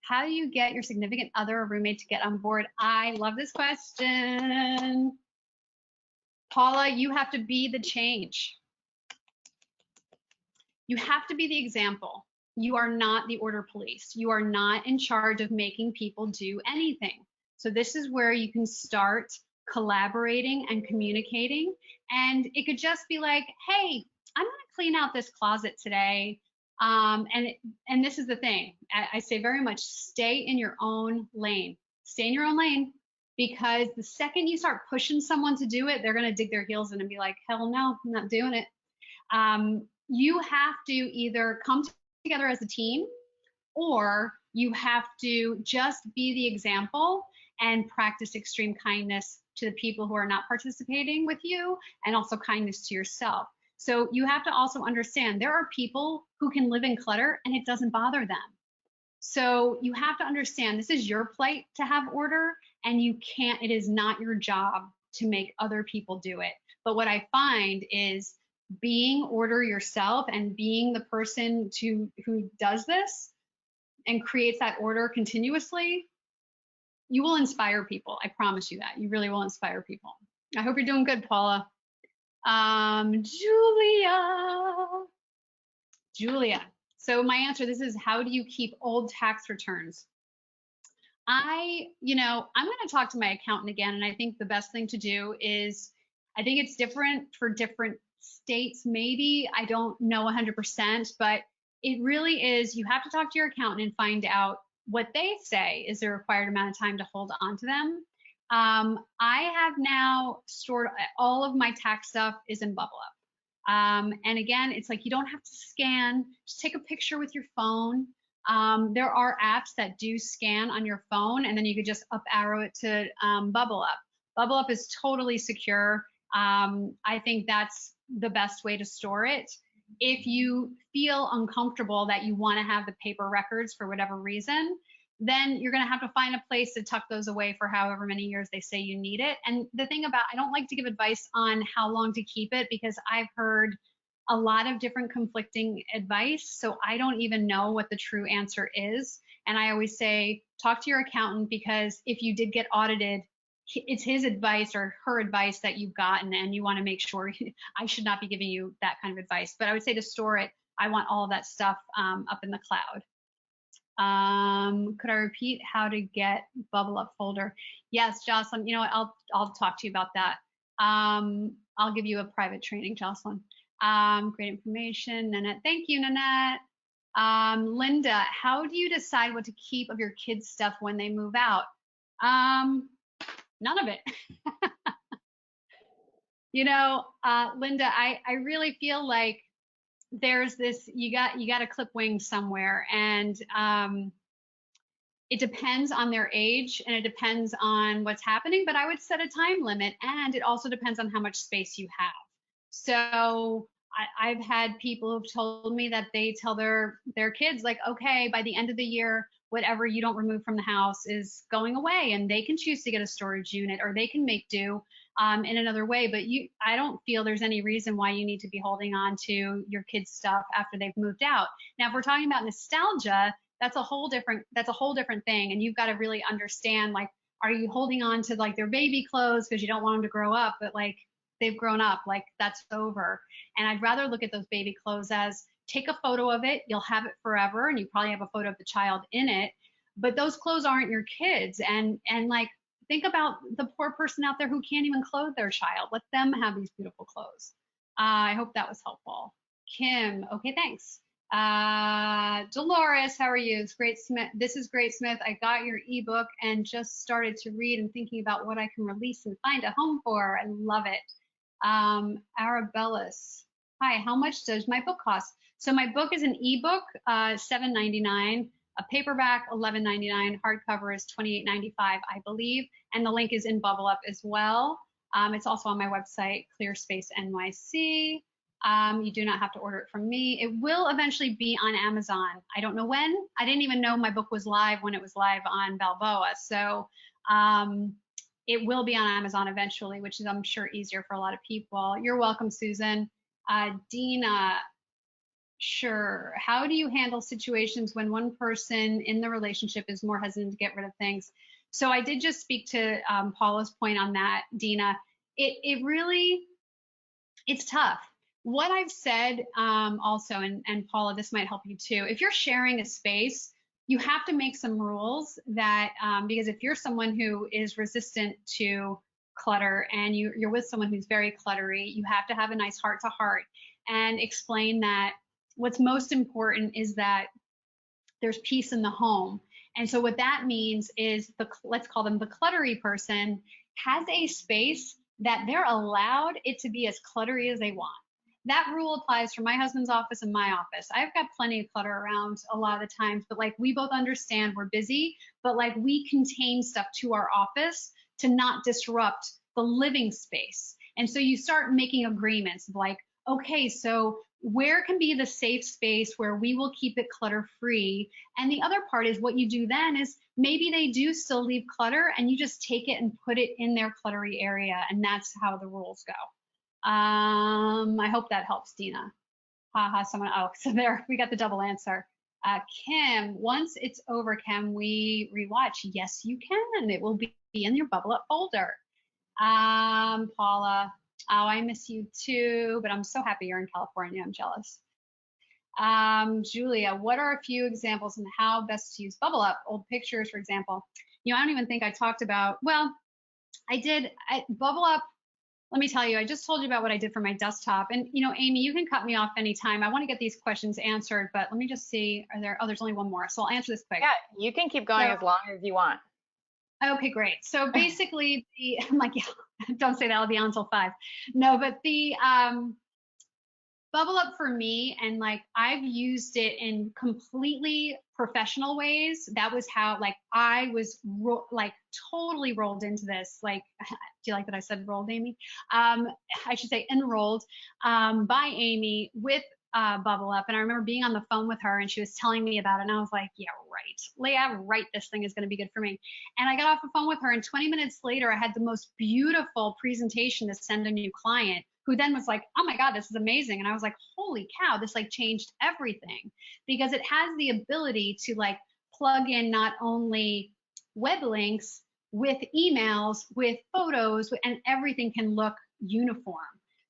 How do you get your significant other or roommate to get on board? I love this question. Paula, you have to be the change. You have to be the example. You are not the order police. You are not in charge of making people do anything. So this is where you can start collaborating and communicating. And it could just be like, hey, I'm going to clean out this closet today. And this is the thing. I say very much stay in your own lane. Stay in your own lane, because the second you start pushing someone to do it, they're going to dig their heels in and be like, hell no, I'm not doing it. You have to either come together as a team, or you have to just be the example and practice extreme kindness to the people who are not participating with you, and also kindness to yourself. So you have to also understand there are people who can live in clutter and it doesn't bother them. So you have to understand this is your plight to have order, and it is not your job to make other people do it. But what I find is being order yourself and being the person who does this and creates that order continuously, you will inspire people. I promise you that. You really will inspire people. I hope you're doing good, Paula. Julia. So my answer, this is how do you keep old tax returns? I'm going to talk to my accountant again, and I think the best thing to do is, I think it's different for different states, maybe. I don't know 100%, but it really is, you have to talk to your accountant and find out what they say is the required amount of time to hold on to them. I have now stored all of my tax stuff is in Bubble Up. And again, it's like you don't have to scan, just take a picture with your phone. There are apps that do scan on your phone, and then you could just up arrow it to Bubble Up. Bubble Up is totally secure. I think that's the best way to store it. If you feel uncomfortable that you want to have the paper records for whatever reason, then you're going to have to find a place to tuck those away for however many years they say you need it. And the thing about, I don't like to give advice on how long to keep it because I've heard a lot of different conflicting advice. So I don't even know what the true answer is. And I always say, talk to your accountant, because if you did get audited, it's his advice or her advice that you've gotten, and you want to make sure. I should not be giving you that kind of advice, but I would say to store it. I want all of that stuff up in the cloud. Could I repeat how to get Bubble Up folder? Yes, Jocelyn, you know what, I'll talk to you about that. I'll give you a private training, Jocelyn. Great information, Nanette. Thank you, Nanette. Linda, how do you decide what to keep of your kids' stuff when they move out? None of it. You know, Linda, I really feel like there's this, you got to clip wings somewhere, and it depends on their age and it depends on what's happening, but I would set a time limit, and it also depends on how much space you have. So I've had people who've told me that they tell their kids, like, okay, by the end of the year, whatever you don't remove from the house is going away, and they can choose to get a storage unit, or they can make do in another way. But I don't feel there's any reason why you need to be holding on to your kids' stuff after they've moved out. Now, if we're talking about nostalgia, that's a whole different thing, and you've got to really understand, like, are you holding on to like their baby clothes because you don't want them to grow up, but like they've grown up, like that's over. And I'd rather look at those baby clothes as, take a photo of it, you'll have it forever, and you probably have a photo of the child in it, but those clothes aren't your kids. And like, think about the poor person out there who can't even clothe their child. Let them have these beautiful clothes. I hope that was helpful. Kim, okay, thanks. Dolores, how are you? It's Great Smith. This is Great Smith. I got your ebook and just started to read and thinking about what I can release and find a home for. I love it. Arabellis, hi, how much does my book cost? So my book is an ebook, $7.99, a paperback, $11.99, hardcover is $28.95, I believe, and the link is in Bubble Up as well. It's also on my website, Clear Space NYC. You do not have to order it from me. It will eventually be on Amazon. I don't know when. I didn't even know my book was live when it was live on Balboa. So it will be on Amazon eventually, which is, I'm sure, easier for a lot of people. You're welcome, Susan. Dina, sure. How do you handle situations when one person in the relationship is more hesitant to get rid of things? So I did just speak to Paula's point on that, Dina. It really, it's tough. What I've said also, and Paula, this might help you too, if you're sharing a space, you have to make some rules that, because if you're someone who is resistant to clutter and you're with someone who's very cluttery, you have to have a nice heart to heart and explain that what's most important is that there's peace in the home. And so what that means is, let's call them the cluttery person, has a space that they're allowed it to be as cluttery as they want. That rule applies for my husband's office and my office. I've got plenty of clutter around a lot of the times, but like, we both understand we're busy, but like, we contain stuff to our office to not disrupt the living space. And so you start making agreements of like, okay, so where can be the safe space where we will keep it clutter free? And the other part is, what you do then is, maybe they do still leave clutter and you just take it and put it in their cluttery area. And that's how the rules go. I hope that helps, Dina. Haha, someone, oh, so there, we got the double answer. Kim, once it's over, can we rewatch? Yes, you can. It will be in your Bubble Up folder. Paula, oh, I miss you too, but I'm so happy you're in California. I'm jealous. Julia, what are a few examples on how best to use Bubble Up? Old pictures, for example. You know, I don't even think I talked about, well, I did. Bubble Up, let me tell you, I just told you about what I did for my desktop. And, you know, Amy, you can cut me off anytime. I want to get these questions answered, but let me just see, oh, there's only one more. So I'll answer this quick. Yeah, you can keep going as long as you want. Okay, great. So basically, I'm like, yeah, don't say that, I'll be on until 5. No, but the Bubble Up for me, and like, I've used it in completely professional ways. That was how, like, I was totally rolled into this. Like, do you like that I said rolled, Amy? I should say enrolled by Amy with Bubble Up, and I remember being on the phone with her, and she was telling me about it, and I was like, yeah, right, Leah, right, this thing is going to be good for me. And I got off the phone with her, and 20 minutes later, I had the most beautiful presentation to send a new client, who then was like, oh my God, this is amazing. And I was like, holy cow, this like changed everything, because it has the ability to like plug in not only web links with emails, with photos, and everything can look uniform.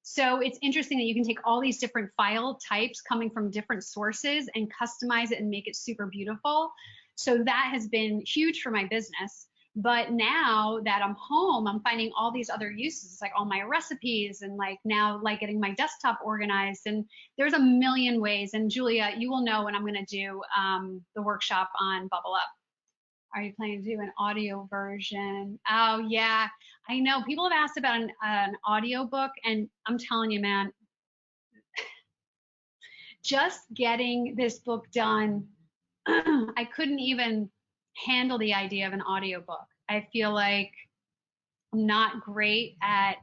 So it's interesting that you can take all these different file types coming from different sources and customize it and make it super beautiful. So that has been huge for my business. But now that I'm home, I'm finding all these other uses, like all my recipes, and like now like getting my desktop organized. And there's a million ways. And Julia, you will know when I'm going to do the workshop on Bubble Up. Are you planning to do an audio version? Oh yeah, I know people have asked about an audio book, and I'm telling you, man, just getting this book done, I couldn't even handle the idea of an audio book. I feel like I'm not great at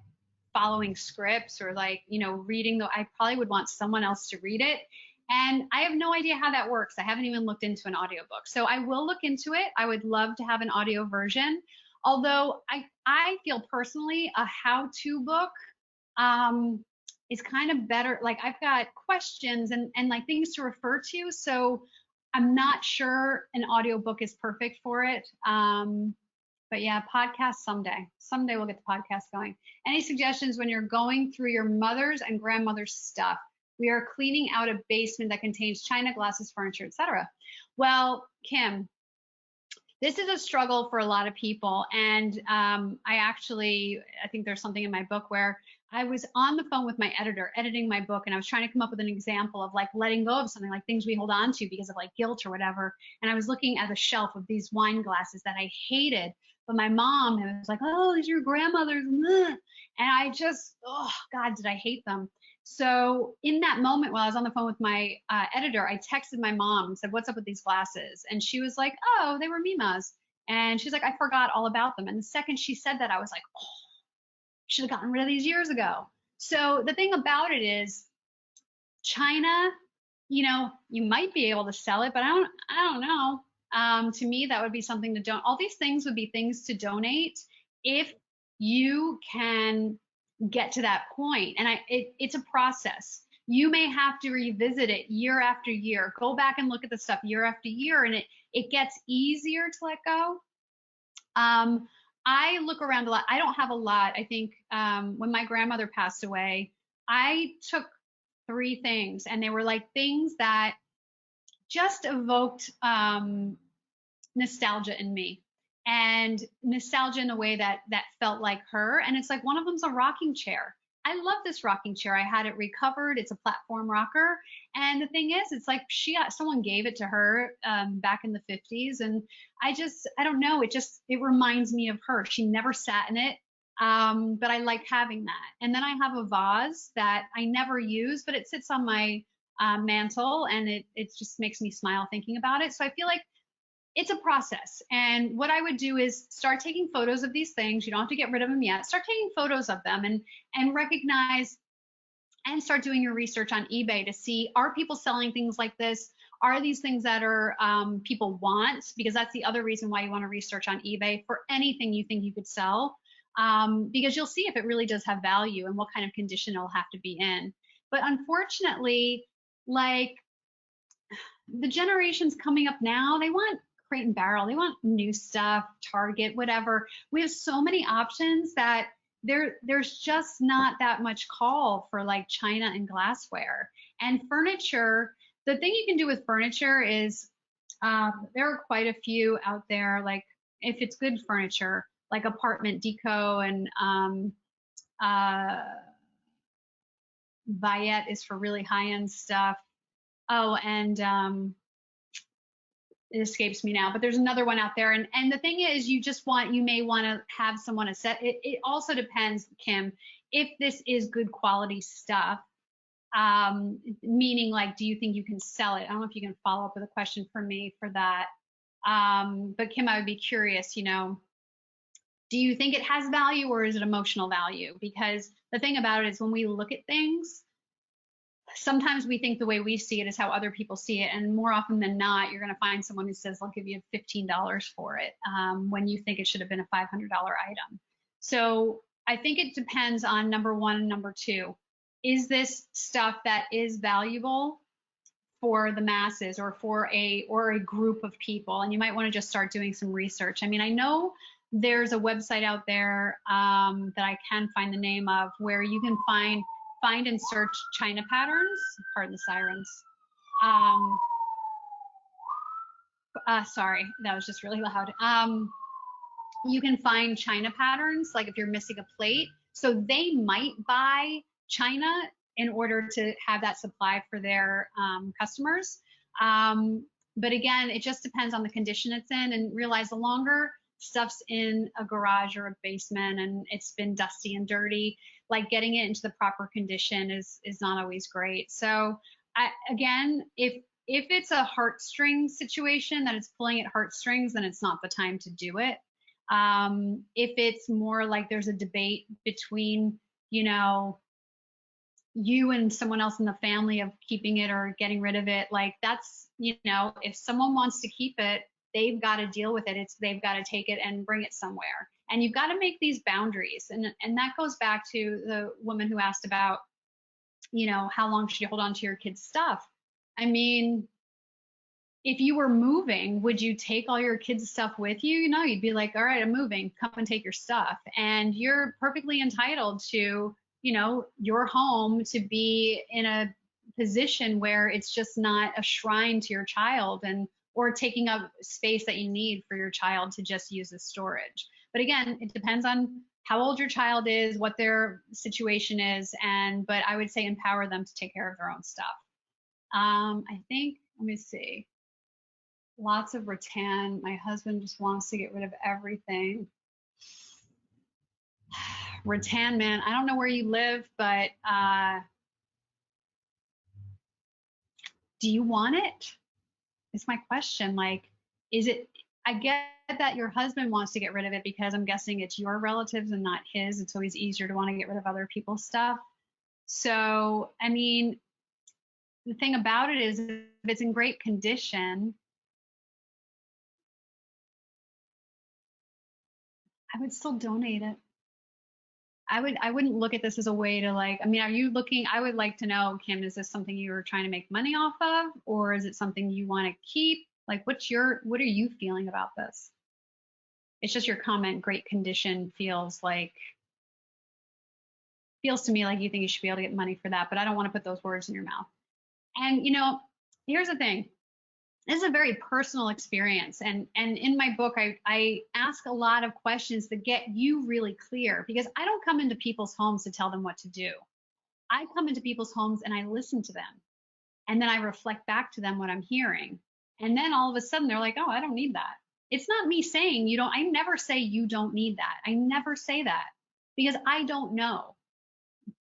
following scripts, or like, you know, reading I probably would want someone else to read it. And I have no idea how that works. I haven't even looked into an audiobook. So I will look into it. I would love to have an audio version. Although I feel personally a how-to book is kind of better. Like I've got questions and like things to refer to. So I'm not sure an audiobook is perfect for it. But yeah, podcast someday. Someday we'll get the podcast going. Any suggestions when you're going through your mother's and grandmother's stuff? We are cleaning out a basement that contains china, glasses, furniture, etc. Well, Kim, this is a struggle for a lot of people. And I think there's something in my book where I was on the phone with my editor, editing my book, and I was trying to come up with an example of like letting go of something, like things we hold on to because of like guilt or whatever. And I was looking at the shelf of these wine glasses that I hated, but my mom was like, oh, these are your grandmother's. And I just, oh God, did I hate them. So in that moment, while I was on the phone with my editor, I texted my mom and said, what's up with these glasses? And she was like, oh, they were Mima's. And she's like, I forgot all about them. And the second she said that, I was like, oh, should have gotten rid of these years ago. So the thing about it is, China, you know, you might be able to sell it, but I don't know. To me, that would be something to donate. All these things would be things to donate if you can get to that point. And it's a process. You may have to revisit it year after year, go back and look at the stuff year after year, and it gets easier to let go. I look around a lot. I don't have a lot. I think when my grandmother passed away, I took 3 things, and they were like things that just evoked nostalgia in me, and nostalgia in a way that felt like her. And it's like one of them's a rocking chair. I love this rocking chair. I had it recovered. It's a platform rocker. And the thing is, it's like someone gave it to her back in the 50s. And I don't know. It reminds me of her. She never sat in it. But I like having that. And then I have a vase that I never use, but it sits on my mantle, and it just makes me smile thinking about it. So I feel like it's a process. And what I would do is start taking photos of these things. You don't have to get rid of them yet. Start taking photos of them and recognize, and start doing your research on eBay to see, are people selling things like this? Are these things that are people want? Because that's the other reason why you want to research on eBay for anything you think you could sell, because you'll see if it really does have value and what kind of condition it'll have to be in. But unfortunately, like the generations coming up now, they want Crate and Barrel, they want new stuff, Target, whatever. We have so many options that there's just not that much call for like china and glassware. And furniture, the thing you can do with furniture is there are quite a few out there, like if it's good furniture, like Apartment Deco, and Viette is for really high-end stuff. Oh, and it escapes me now, but there's another one out there. And the thing is, you may want to have someone assess. It also depends, Kim, if this is good quality stuff, meaning like, do you think you can sell it? I don't know if you can follow up with a question for me for that. But Kim, I would be curious, you know, do you think it has value, or is it emotional value? Because the thing about it is, when we look at things, sometimes we think the way we see it is how other people see it. And more often than not, you're going to find someone who says, I'll give you $15 for it, when you think it should have been a $500 item. So I think it depends on number one and number two. Is this stuff that is valuable for the masses or for a group of people? And you might want to just start doing some research. I mean, I know there's a website out there that I can find the name of, where you can find and search China patterns. Pardon the sirens. Sorry, that was just really loud. You can find China patterns, like if you're missing a plate. So they might buy China in order to have that supply for their customers. But again, it just depends on the condition it's in, and realize the longer stuff's in a garage or a basement and it's been dusty and dirty, like getting it into the proper condition is not always great. So again, if it's a heartstring situation that it's pulling at heartstrings, then it's not the time to do it. If it's more like there's a debate between, you and someone else in the family of keeping it or getting rid of it, like that's, if someone wants to keep it, they've got to deal with it. They've got to take it and bring it somewhere. And you've got to make these boundaries. And that goes back to the woman who asked about, how long should you hold on to your kids' stuff? I mean, if you were moving, would you take all your kids' stuff with you? You'd be like, all right, I'm moving, come and take your stuff. And you're perfectly entitled to, your home to be in a position where it's just not a shrine to your child or taking up space that you need for your child to just use as storage. But again, it depends on how old your child is, what their situation is, but I would say empower them to take care of their own stuff. I think, let me see. Lots of rattan. My husband just wants to get rid of everything. Rattan, man, I don't know where you live, but do you want it? Is my question. Like, is it, I get that your husband wants to get rid of it because I'm guessing it's your relatives and not his. It's always easier to want to get rid of other people's stuff. So, I mean, the thing about it is, if it's in great condition, I would still donate it. I wouldn't look at this as a way to like, I mean, are you looking, I would like to know, Kim, is this something you were trying to make money off of, or is it something you want to keep? Like, what are you feeling about this? It's just your comment, great condition, feels to me like you think you should be able to get money for that, but I don't want to put those words in your mouth. And here's the thing. This is a very personal experience. And in my book, I ask a lot of questions that get you really clear, because I don't come into people's homes to tell them what to do. I come into people's homes and I listen to them. And then I reflect back to them what I'm hearing. And then all of a sudden they're like, oh, I don't need that. It's not me saying you don't, I never say you don't need that. I never say that, because I don't know.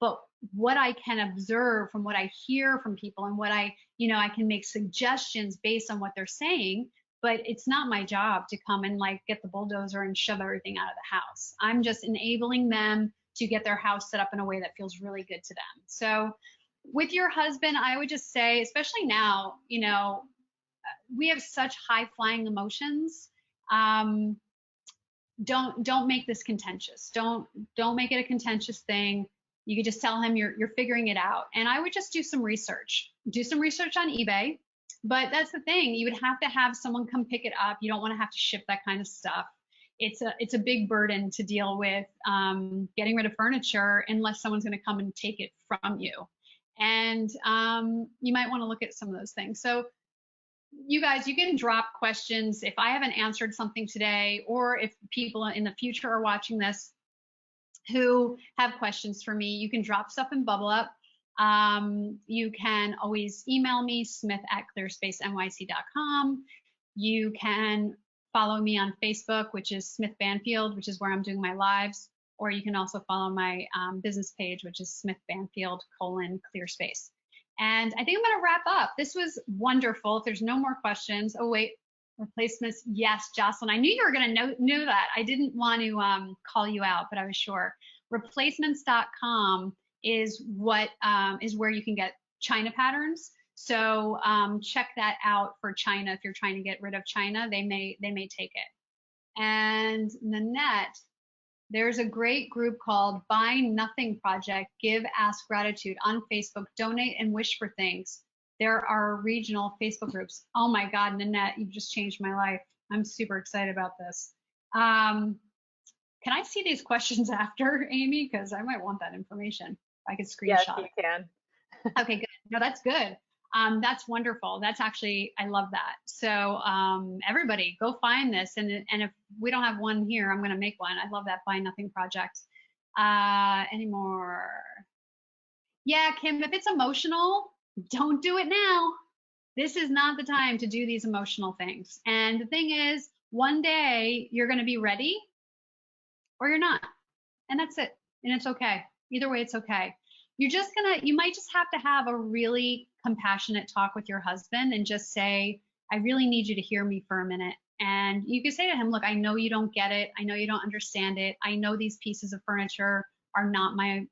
But what I can observe from what I hear from people and what I can make suggestions based on what they're saying, but it's not my job to come and like get the bulldozer and shove everything out of the house. I'm just enabling them to get their house set up in a way that feels really good to them. So with your husband, I would just say, especially now, we have such high flying emotions. Don't make this contentious. Don't make it a contentious thing. You could just tell him you're figuring it out. And I would just do some research. Do some research on eBay. But that's the thing. You would have to have someone come pick it up. You don't want to have to ship that kind of stuff. It's a big burden to deal with, getting rid of furniture unless someone's going to come and take it from you. And you might want to look at some of those things. So you guys, you can drop questions if I haven't answered something today, or if people in the future are watching this who have questions for me, you can drop stuff in Bubble Up. You can always email me, smith@clearspacenyc.com. You can follow me on Facebook, which is Smith Banfield, which is where I'm doing my lives. Or you can also follow my business page, which is Smith Banfield Clear Space. And I think I'm going to wrap up. This was wonderful. If there's no more questions. Oh, wait. Replacements. Yes, Jocelyn. I knew you were going to know that. I didn't want to call you out, but I was sure. Replacements.com is what is where you can get China patterns. So check that out for China. If you're trying to get rid of China, they may take it. And Nanette, there's a great group called Buy Nothing Project, Give, Ask, Gratitude on Facebook. Donate and wish for things. There are regional Facebook groups. Oh my God, Nanette, you've just changed my life. I'm super excited about this. Can I see these questions after, Amy? Because I might want that information. I could Yes, screenshot you it. can. Okay, good. No, that's good. That's wonderful. That's actually, I love that. So everybody go find this. And if we don't have one here, I'm going to make one. I love that Buy Nothing project. Any more? Yeah, Kim, if it's emotional, don't do it now. This is not the time to do these emotional things. And the thing is, one day you're going to be ready or you're not. And that's it. And it's okay. Either way, it's okay. You might just have to have a really compassionate talk with your husband and just say, I really need you to hear me for a minute. And you can say to him, look, I know you don't get it. I know you don't understand it. I know these pieces of furniture are not my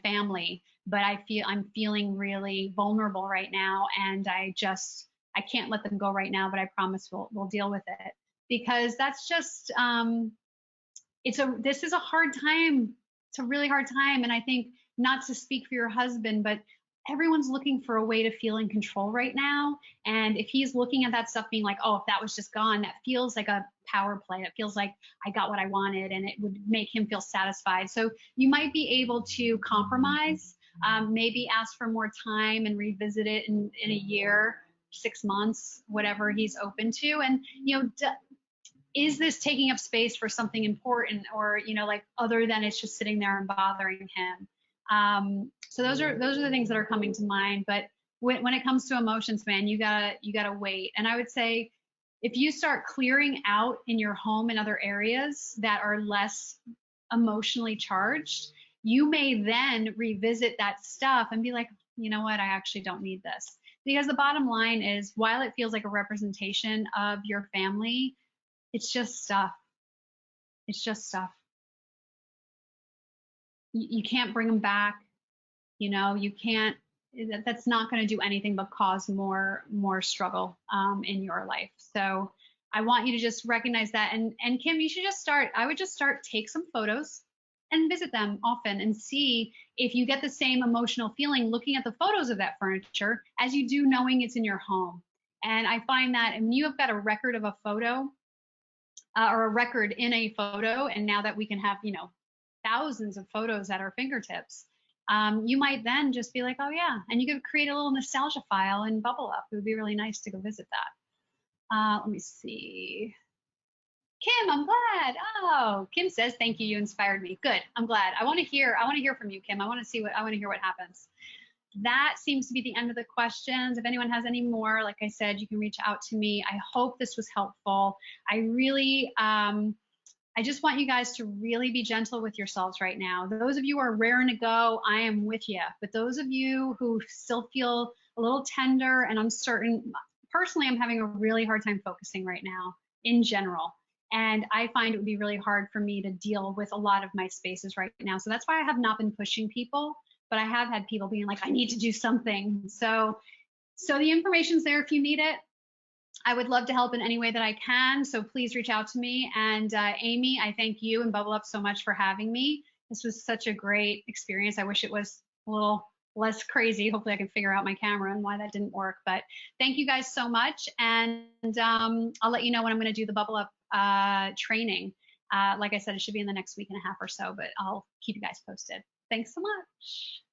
family, but I'm feeling really vulnerable right now. And I can't let them go right now, but I promise we'll deal with it. Because that's just, this is a hard time. It's a really hard time. And I think, not to speak for your husband, but everyone's looking for a way to feel in control right now. And if he's looking at that stuff being like, oh, if that was just gone, that feels like a power play. It feels like I got what I wanted and it would make him feel satisfied. So you might be able to compromise, maybe ask for more time and revisit it in a year, 6 months, whatever he's open to. And, is this taking up space for something important, or like other than it's just sitting there and bothering him? So those are the things that are coming to mind. But when it comes to emotions, man, you gotta wait. And I would say, if you start clearing out in your home and other areas that are less emotionally charged, you may then revisit that stuff and be like, you know what, I actually don't need this. Because the bottom line is, while it feels like a representation of your family, it's just stuff. It's just stuff. You can't bring them back. You can't. That's not going to do anything but cause more struggle in your life. So I want you to just recognize that. And Kim, you should just start. I would just take some photos and visit them often and see if you get the same emotional feeling looking at the photos of that furniture as you do knowing it's in your home. And I find that when you have got a record of a photo, or a record in a photo, and now that we can have thousands of photos at our fingertips, you might then just be like, oh yeah, and you could create a little nostalgia file in Bubble Up. It would be really nice to go visit that. Let me see. Kim, I'm glad. Oh, Kim says, thank you, you inspired me. Good, I'm glad. I want to hear from you, Kim. I want to hear what happens. That seems to be the end of the questions. If anyone has any more, like I said, you can reach out to me. I hope this was helpful. I really, I just want you guys to really be gentle with yourselves right now. Those of you who are raring to go, I am with you. But those of you who still feel a little tender and uncertain, personally, I'm having a really hard time focusing right now in general. And I find it would be really hard for me to deal with a lot of my spaces right now. So that's why I have not been pushing people. But I have had people being like, I need to do something. So the information's there if you need it. I would love to help in any way that I can. So please reach out to me. And Amy, I thank you and Bubble Up so much for having me. This was such a great experience. I wish it was a little less crazy. Hopefully I can figure out my camera and why that didn't work. But thank you guys so much. And I'll let you know when I'm going to do the Bubble Up training. Like I said, it should be in the next week and a half or so, but I'll keep you guys posted. Thanks so much.